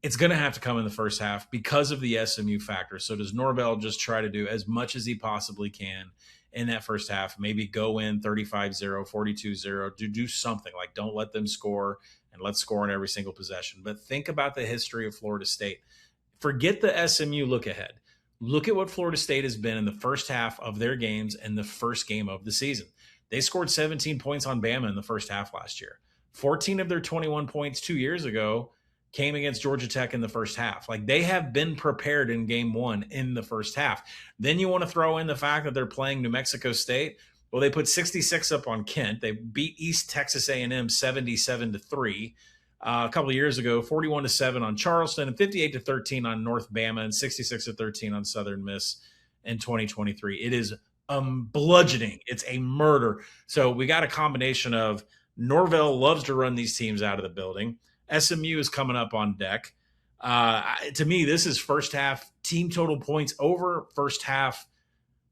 it's going to have to come in the first half because of the SMU factor. So does Norvell just try to do as much as he possibly can in that first half, maybe go in 35-0, 42-0, do something like don't let them score and let's score in every single possession. But think about the history of Florida State. Forget the SMU look ahead. Look at what Florida State has been in the first half of their games and the first game of the season. They scored 17 points on Bama in the first half last year. 14 of their 21 points 2 years ago came against Georgia Tech in the first half. They have been prepared in game one in the first half. Then you want to throw in the fact that they're playing New Mexico State. Well, they put 66 up on Kent. They beat East Texas A&M 77-3 a couple of years ago, 41-7 on Charleston, and 58-13 on North Bama, and 66-13 on Southern Miss in 2023. It is bludgeoning. It's a murder. So we got a combination of Norvell loves to run these teams out of the building. SMU is coming up on deck. To me, this is first half team total points over, first half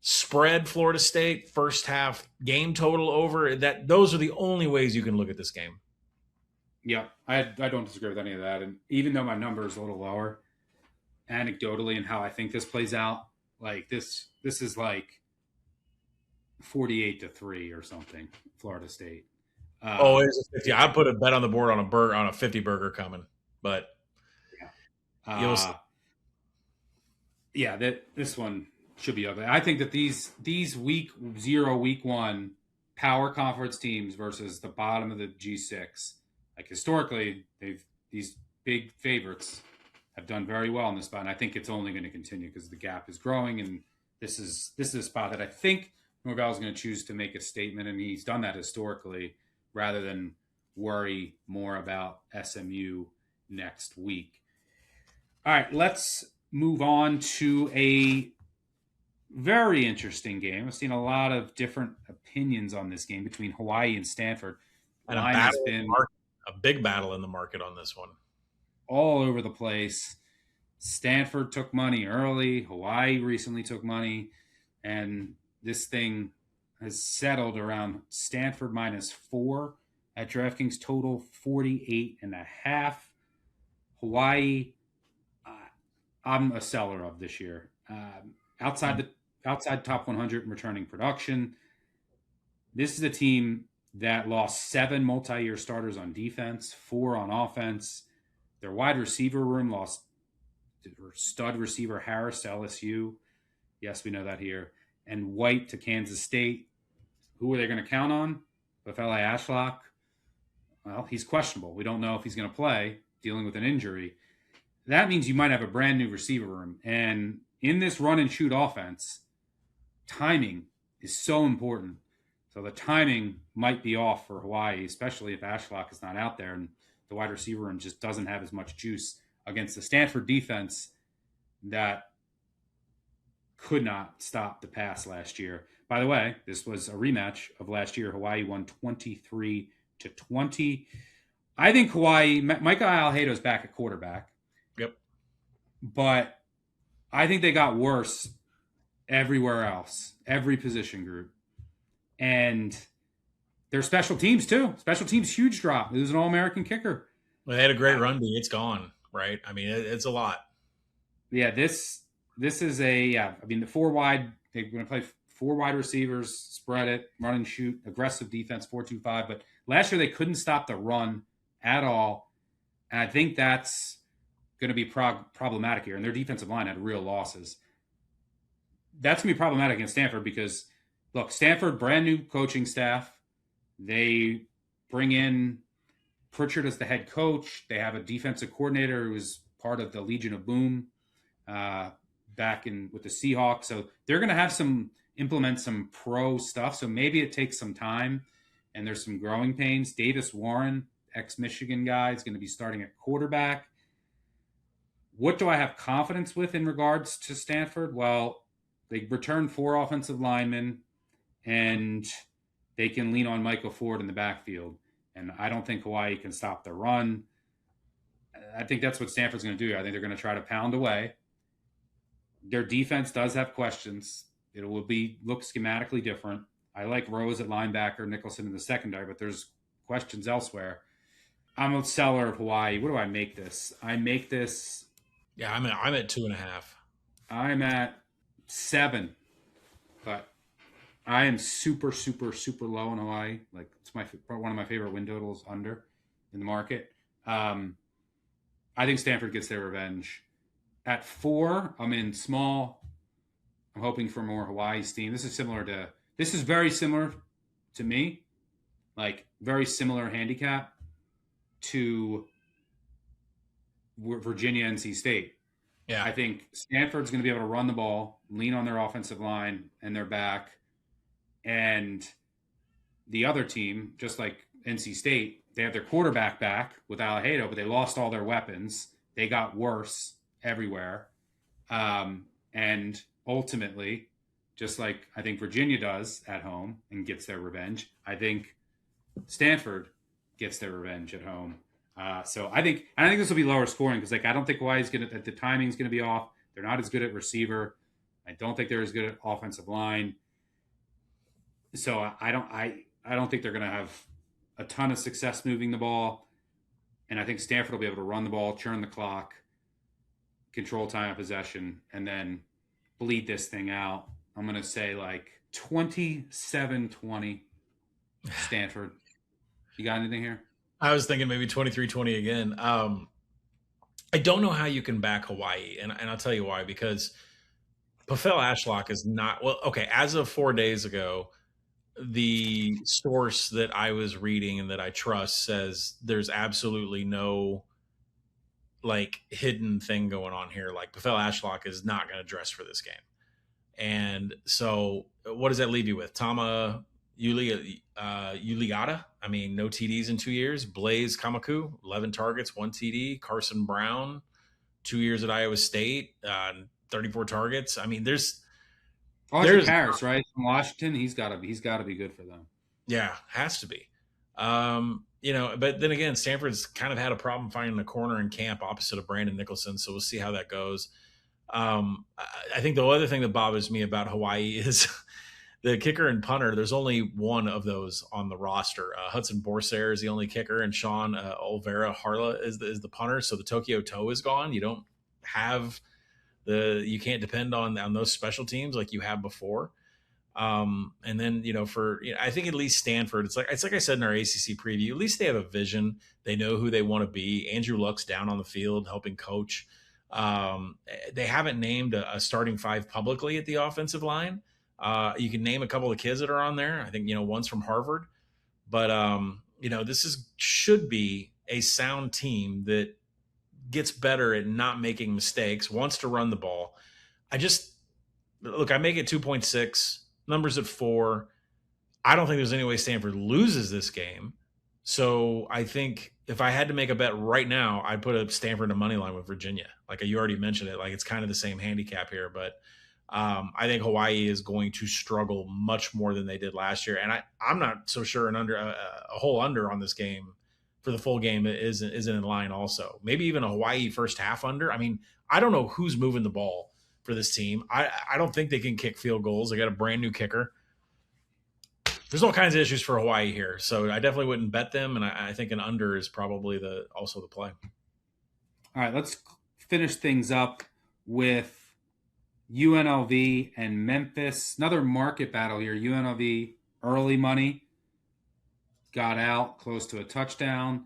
spread Florida State, first half game total over. Those are the only ways you can look at this game. Yeah, I don't disagree with any of that. And even though my number is a little lower, anecdotally and how I think this plays out, this is 48-3 or something, Florida State. It's a 50. I put a bet on the board on a 50 burger coming, but this one should be ugly. I think that these week 0, week 1 power conference teams versus the bottom of the G6, historically, these big favorites have done very well in this spot, and I think it's only going to continue because the gap is growing, and this is a spot that I think Norvell is going to choose to make a statement, and he's done that historically, rather than worry more about SMU next week. All right, let's move on to a very interesting game. I've seen a lot of different opinions on this game between Hawaii and Stanford. And a big battle in the market on this one. All over the place. Stanford took money early. Hawaii recently took money. And this thing has settled around Stanford -4 at DraftKings, total 48.5. Hawaii, I'm a seller of this year. Outside top 100 in returning production. This is a team that lost 7 multi-year starters on defense, 4 on offense. Their wide receiver room lost stud receiver Harris to LSU. Yes, we know that here. And White to Kansas State. Who are they going to count on? Bafele Ashlock. Well, he's questionable. We don't know if he's going to play, dealing with an injury. That means you might have a brand new receiver room. And, in this run and shoot offense, timing is so important. So the timing might be off for Hawaii, especially if Ashlock is not out there and the wide receiver room just doesn't have as much juice against the Stanford defense that could not stop the pass last year. By the way, this was a rematch of last year. Hawaii won 23-20. I think Hawaii, Micah Alheido's back at quarterback. Yep. But I think they got worse everywhere else, every position group. And their special teams, too. Special teams, huge drop. It was an All-American kicker. Well, they had a great run, but it's gone, right? I mean, it's a lot. Yeah, this is I mean, the four wide, they're going to play four wide receivers, spread it, run and shoot, aggressive defense, 4-2-5. But last year they couldn't stop the run at all. And I think that's going to be problematic here. And their defensive line had real losses. That's going to be problematic against Stanford because, look, Stanford, brand new coaching staff. They bring in Pritchard as the head coach. They have a defensive coordinator who was part of the Legion of Boom back in with the Seahawks. So they're going to have implement some pro stuff. So maybe it takes some time and there's some growing pains. Davis Warren, ex-Michigan guy, is going to be starting at quarterback. What do I have confidence with in regards to Stanford? Well, they returned 4 offensive linemen and they can lean on Michael Ford in the backfield. And I don't think Hawaii can stop the run. I think that's what Stanford's going to do. I think they're going to try to pound away. Their defense does have questions. It will look schematically different. I like Rose at linebacker, Nicholson in the secondary, but there's questions elsewhere. I'm a seller of Hawaii. What do I make this? I make this. Yeah, I'm at 2.5. I'm at 7, but I am super, super, super low in Hawaii. Like it's one of my favorite win totals under in the market. I think Stanford gets their revenge. At 4, I'm in small. I'm hoping for more Hawaii steam. This is very similar to me, like very similar handicap to Virginia, NC State. Yeah. I think Stanford's going to be able to run the ball, lean on their offensive line and their back. And the other team, just like NC State, they have their quarterback back with Alheido, but they lost all their weapons. They got worse everywhere. And ultimately, just like I think Virginia does at home and gets their revenge, I think Stanford gets their revenge at home. So I think this will be lower scoring because I don't think Hawaii's the timing's going to be off. They're not as good at receiver. I don't think they're as good at offensive line. So I don't think they're going to have a ton of success moving the ball. And I think Stanford will be able to run the ball, churn the clock, control time of possession, and then bleed this thing out. I'm going to say 27-20 Stanford. You got anything here? I was thinking maybe 23-20 again. I don't know how you can back Hawaii, and I'll tell you why. Because Pavel Ashlock is not – well, okay, as of 4 days ago, the source that I was reading and that I trust says there's absolutely no hidden thing going on here. Pavel Ashlock is not going to dress for this game. And so what does that leave you with? Tama Uliata? I mean, no TDs in 2 years. Blaze Kamaku, 11 targets, 1 TD. Carson Brown, 2 years at Iowa State, 34 targets. I mean, there's Harris, right, from Washington. He's got to be good for them. Yeah, has to be. But then again, Stanford's kind of had a problem finding the corner in camp opposite of Brandon Nicholson, so we'll see how that goes. I think the other thing that bothers me about Hawaii is the kicker and punter. There's only one of those on the roster. Hudson Borsair is the only kicker, and Sean Olvera Harla is the punter. So the Tokyo Toe is gone. You don't have you can't depend on those special teams like you have before. And then, I think at least Stanford, it's like I said in our ACC preview, at least they have a vision. They know who they want to be. Andrew Luck's down on the field helping coach. They haven't named a starting 5 publicly at the offensive line. You can name a couple of kids that are on there. I think, one's from Harvard, but this should be a sound team that gets better at not making mistakes, wants to run the ball. I just look. I make it 2.6. Numbers at 4. I don't think there's any way Stanford loses this game. So I think if I had to make a bet right now, I'd put a Stanford a money line with Virginia. Like you already mentioned it, like it's kind of the same handicap here, but I think Hawaii is going to struggle much more than they did last year, and I'm not so sure a whole under on this game for the full game isn't in line. Also, maybe even a Hawaii first half under. I mean, I don't know who's moving the ball for this team. I don't think they can kick field goals. They got a brand new kicker. There's all kinds of issues for Hawaii here, so I definitely wouldn't bet them, and I think an under is probably also the play. All right, let's finish things up with UNLV and Memphis. Another market battle here. UNLV early money got out close to a touchdown.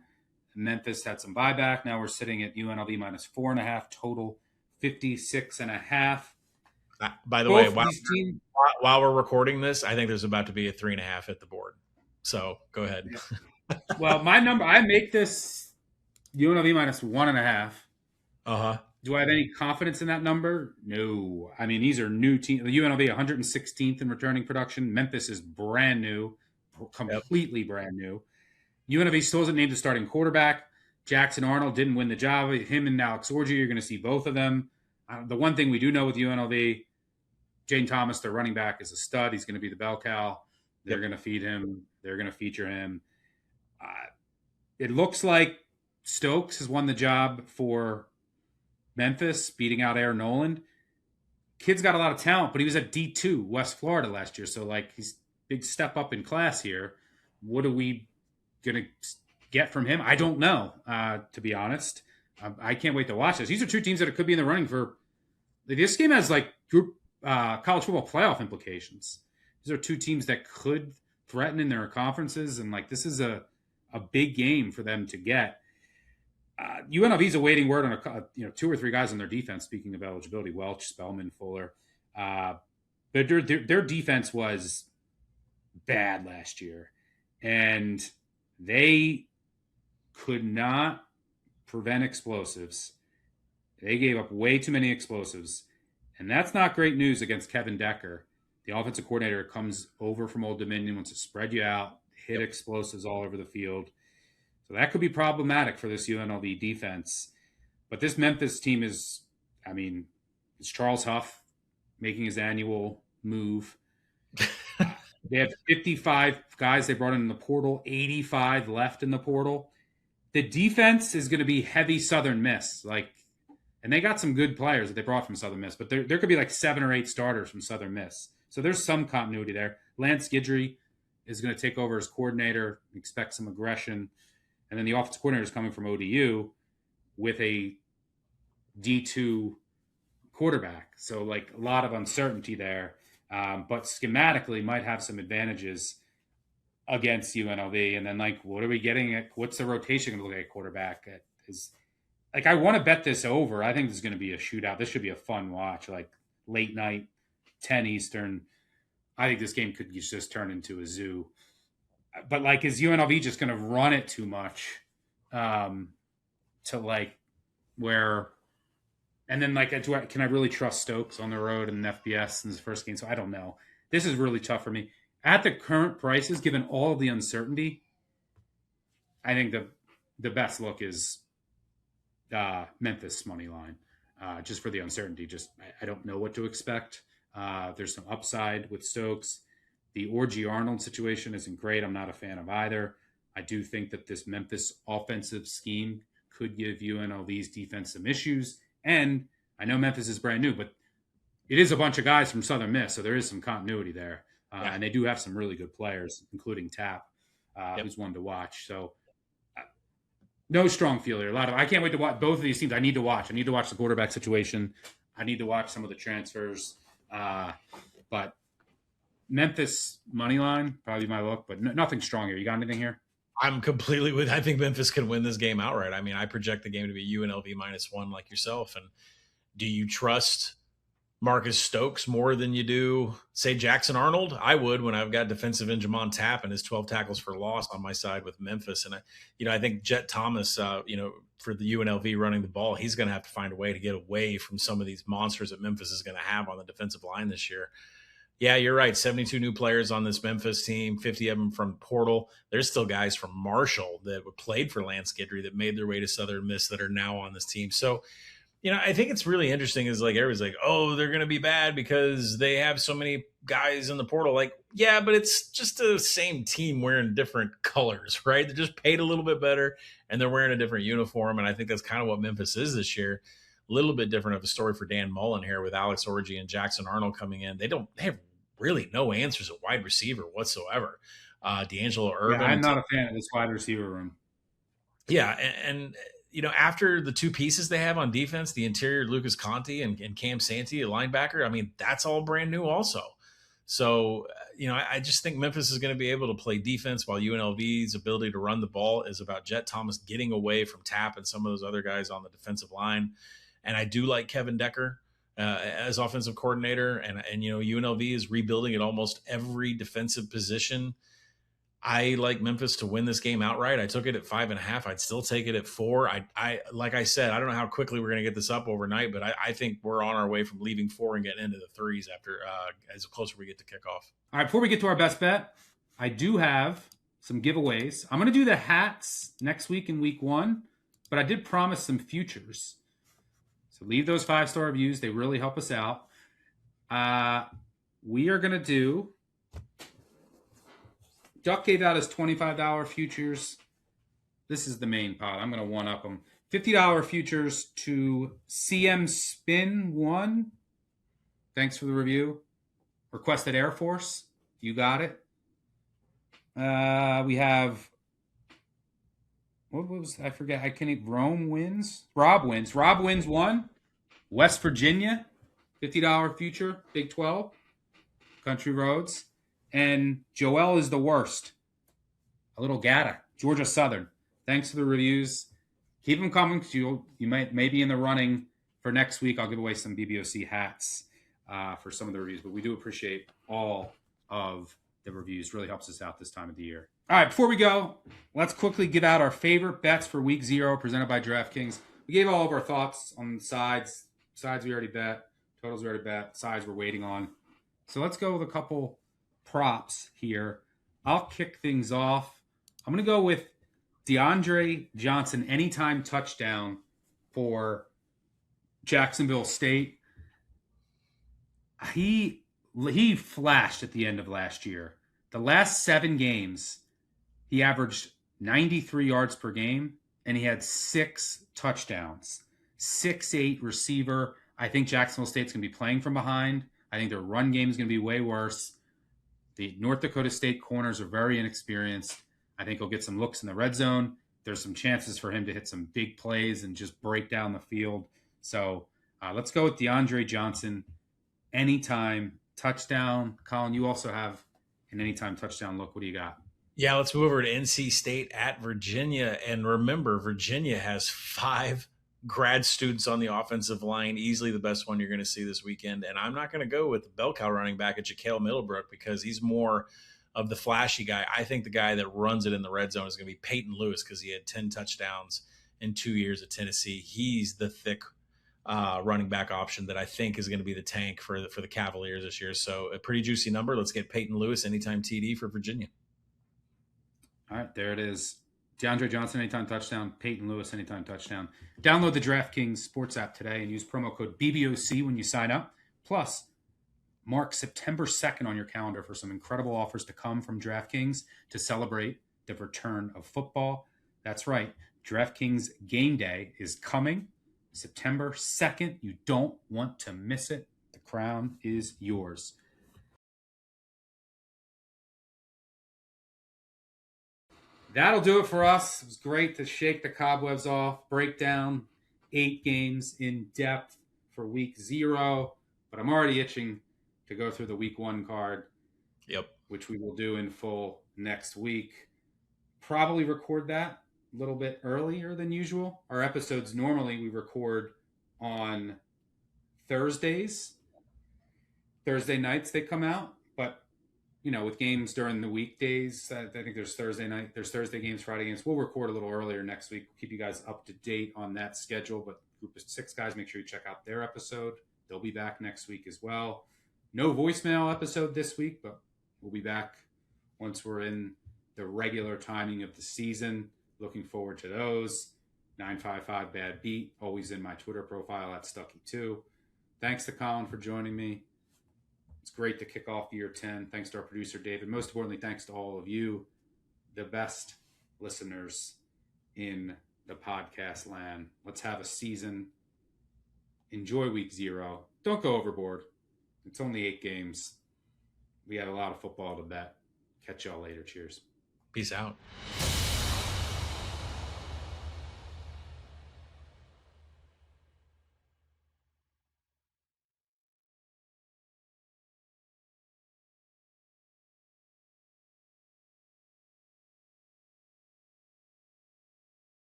Memphis had some buyback. Now we're sitting at UNLV minus 4.5 total, 56.5. By the way, while we're recording this, I think there's about to be a 3.5 at the board. So go ahead. Yeah. Well, my number, I make this UNLV minus 1.5. Do I have any confidence in that number? No. I mean, these are new teams. UNLV 116th in returning production. Memphis is brand new, completely brand new. UNLV still hasn't named the starting quarterback. Jackson Arnold didn't win the job. Him and Alex Orji, you're going to see both of them. The one thing we do know with UNLV, Jane Thomas, their running back, is a stud. He's going to be the bell cow. They're going to feed him. They're going to feature him. It looks like Stokes has won the job for Memphis, beating out Aaron Noland. Kid's got a lot of talent, but he was at D2 West Florida last year. So, like, he's big step up in class here. What are we going to get from him? I don't know, to be honest. I can't wait to watch this. These are two teams that could be in the running for – this game has, like, group college football playoff implications. These are two teams that could threaten in their conferences, and, like, this is a big game for them to get. UNLV is awaiting word on 2 or 3 guys on their defense. Speaking of eligibility, Welch, Spellman, Fuller, but their defense was bad last year, and they could not prevent explosives. They gave up way too many explosives, and that's not great news against Kevin Decker. The offensive coordinator comes over from Old Dominion, wants to spread you out, hit explosives all over the field. So that could be problematic for this UNLV defense. But this Memphis team is, I mean, it's Charles Huff making his annual move. They have 55 guys they brought in the portal, 85 left in the portal. The defense is going to be heavy Southern Miss. And they got some good players that they brought from Southern Miss, but there could be like 7 or 8 starters from Southern Miss. So there's some continuity there. Lance Guidry is going to take over as coordinator, expect some aggression. And then the offensive coordinator is coming from ODU with a D2 quarterback. So, like, a lot of uncertainty there. But schematically might have some advantages against UNLV. And then, like, what are we getting at? What's the rotation going to look like at quarterback? I want to bet this over. I think this is going to be a shootout. This should be a fun watch, like late night, 10 Eastern. I think this game could just turn into a zoo. But, like, is UNLV just going to run it too much to, like, where – and then, like, can I really trust Stokes on the road in FBS in his first game? So I don't know. This is really tough for me. At the current prices, given all of the uncertainty, I think the best look is Memphis money line, just for the uncertainty. Just I don't know what to expect. There's some upside with Stokes. The Orji Arnold situation isn't great. I'm not a fan of either. I do think that this Memphis offensive scheme could give UNLV's defense some issues. And I know Memphis is brand new, but it is a bunch of guys from Southern Miss, so there is some continuity there. And they do have some really good players, including Tapp, who's one to watch. So no strong feel here. I can't wait to watch both of these teams. I need to watch. I need to watch the quarterback situation. I need to watch some of the transfers. But Memphis money line, probably my look, but nothing strong here. You got anything here? I'm completely with. I think Memphis can win this game outright. I mean, I project the game to be UNLV -1 like yourself. And do you trust Marcus Stokes more than you do, say, Jackson Arnold. I would, when I've got defensive end Jamon Tapp and his 12 tackles for loss on my side with Memphis. And I think Jet Thomas, for the UNLV running the ball, he's going to have to find a way to get away from some of these monsters that Memphis is going to have on the defensive line this year. Yeah, you're right. 72 new players on this Memphis team, 50 of them from portal. There's still guys from Marshall that played for Lance Guidry that made their way to Southern Miss that are now on this team. So, I think it's really interesting is like everybody's like, oh, they're going to be bad because they have so many guys in the portal. Like, yeah, but it's just the same team wearing different colors, right? They're just paid a little bit better and they're wearing a different uniform. And I think that's kind of what Memphis is this year. A little bit different of a story for Dan Mullen here with Alex Orji and Jackson Arnold coming in. They have really no answers at wide receiver whatsoever. D'Angelo Irvin. Yeah, I'm not a fan of this wide receiver room. Yeah, and after the two pieces they have on defense, the interior Lucas Conte and Cam Santee, a linebacker, I mean, that's all brand new also. So, I just think Memphis is going to be able to play defense while UNLV's ability to run the ball is about Jet Thomas getting away from Tapp and some of those other guys on the defensive line. And I do like Kevin Decker as offensive coordinator. And UNLV is rebuilding at almost every defensive position. I like Memphis to win this game outright. I took it at 5.5. I'd still take it at 4. I like I said, I don't know how quickly we're going to get this up overnight, but I think we're on our way from leaving 4 and getting into the 3s after as closer we get to kickoff. All right, before we get to our best bet, I do have some giveaways. I'm going to do the hats next week in week 1, but I did promise some futures. So leave those 5-star reviews. They really help us out. We are going to do... Duck gave out his $25 futures. This is the main pot. I'm going to one-up them. $50 futures to CM Spin 1. Thanks for the review. Requested Air Force. You got it. We have... What was... I forget. I can't... Rome wins. Rob wins. Rob wins 1. West Virginia. $50 future. Big 12. Country Roads. And Joel is the worst. A little Gata, Georgia Southern. Thanks for the reviews. Keep them coming because you may be in the running for next week. I'll give away some BBOC hats for some of the reviews, but we do appreciate all of the reviews. Really helps us out this time of the year. All right, before we go, let's quickly give out our favorite bets for week 0 presented by DraftKings. We gave all of our thoughts on the sides. Sides we already bet. Totals we already bet. Sides we're waiting on. So let's go with a couple props here. I'll kick things off. I'm going to go with DeAndre Johnson anytime touchdown for Jacksonville State. He flashed at the end of last year. The last 7 games, he averaged 93 yards per game, and he had 6 touchdowns. 6'8" receiver. I think Jacksonville State's going to be playing from behind. I think their run game is going to be way worse. The North Dakota State corners are very inexperienced. I think he'll get some looks in the red zone. There's some chances for him to hit some big plays and just break down the field. So let's go with DeAndre Johnson. Anytime touchdown. Colin, you also have an anytime touchdown look. What do you got? Yeah, let's move over to NC State at Virginia. And remember, Virginia has 5 grad students on the offensive line, easily the best one you're going to see this weekend. And I'm not going to go with the bell cow running back at Jaquel Middlebrook because he's more of the flashy guy. I think the guy that runs it in the red zone is going to be Peyton Lewis because he had 10 touchdowns in 2 years at Tennessee. He's the thick running back option that I think is going to be the tank for the Cavaliers this year. So a pretty juicy number. Let's get Peyton Lewis anytime TD for Virginia. All right, there it is. DeAndre Johnson, anytime touchdown. Peyton Lewis, anytime touchdown. Download the DraftKings Sports app today and use promo code BBOC when you sign up. Plus, mark September 2nd on your calendar for some incredible offers to come from DraftKings to celebrate the return of football. That's right. DraftKings Game Day is coming September 2nd. You don't want to miss it. The crown is yours. That'll do it for us. It was great to shake the cobwebs off, break down 8 games in depth for week 0. But I'm already itching to go through the week 1 card. Yep. Which we will do in full next week. Probably record that a little bit earlier than usual. Our episodes normally we record on Thursdays. Thursday nights they come out, but with games during the weekdays, I think there's Thursday games, Friday games. We'll record a little earlier next week. We'll keep you guys up to date on that schedule. But Group of Six guys, make sure you check out their episode. They'll be back next week as well. No voicemail episode this week, but we'll be back once we're in the regular timing of the season. Looking forward to those. 955 Bad Beat, always in my Twitter profile at Stuckey2. Thanks to Collin for joining me. It's great to kick off year 10. Thanks to our producer, David. Most importantly, thanks to all of you, the best listeners in the podcast land. Let's have a season. Enjoy week 0. Don't go overboard. It's only 8 games. We have a lot of football to bet. Catch y'all later. Cheers. Peace out.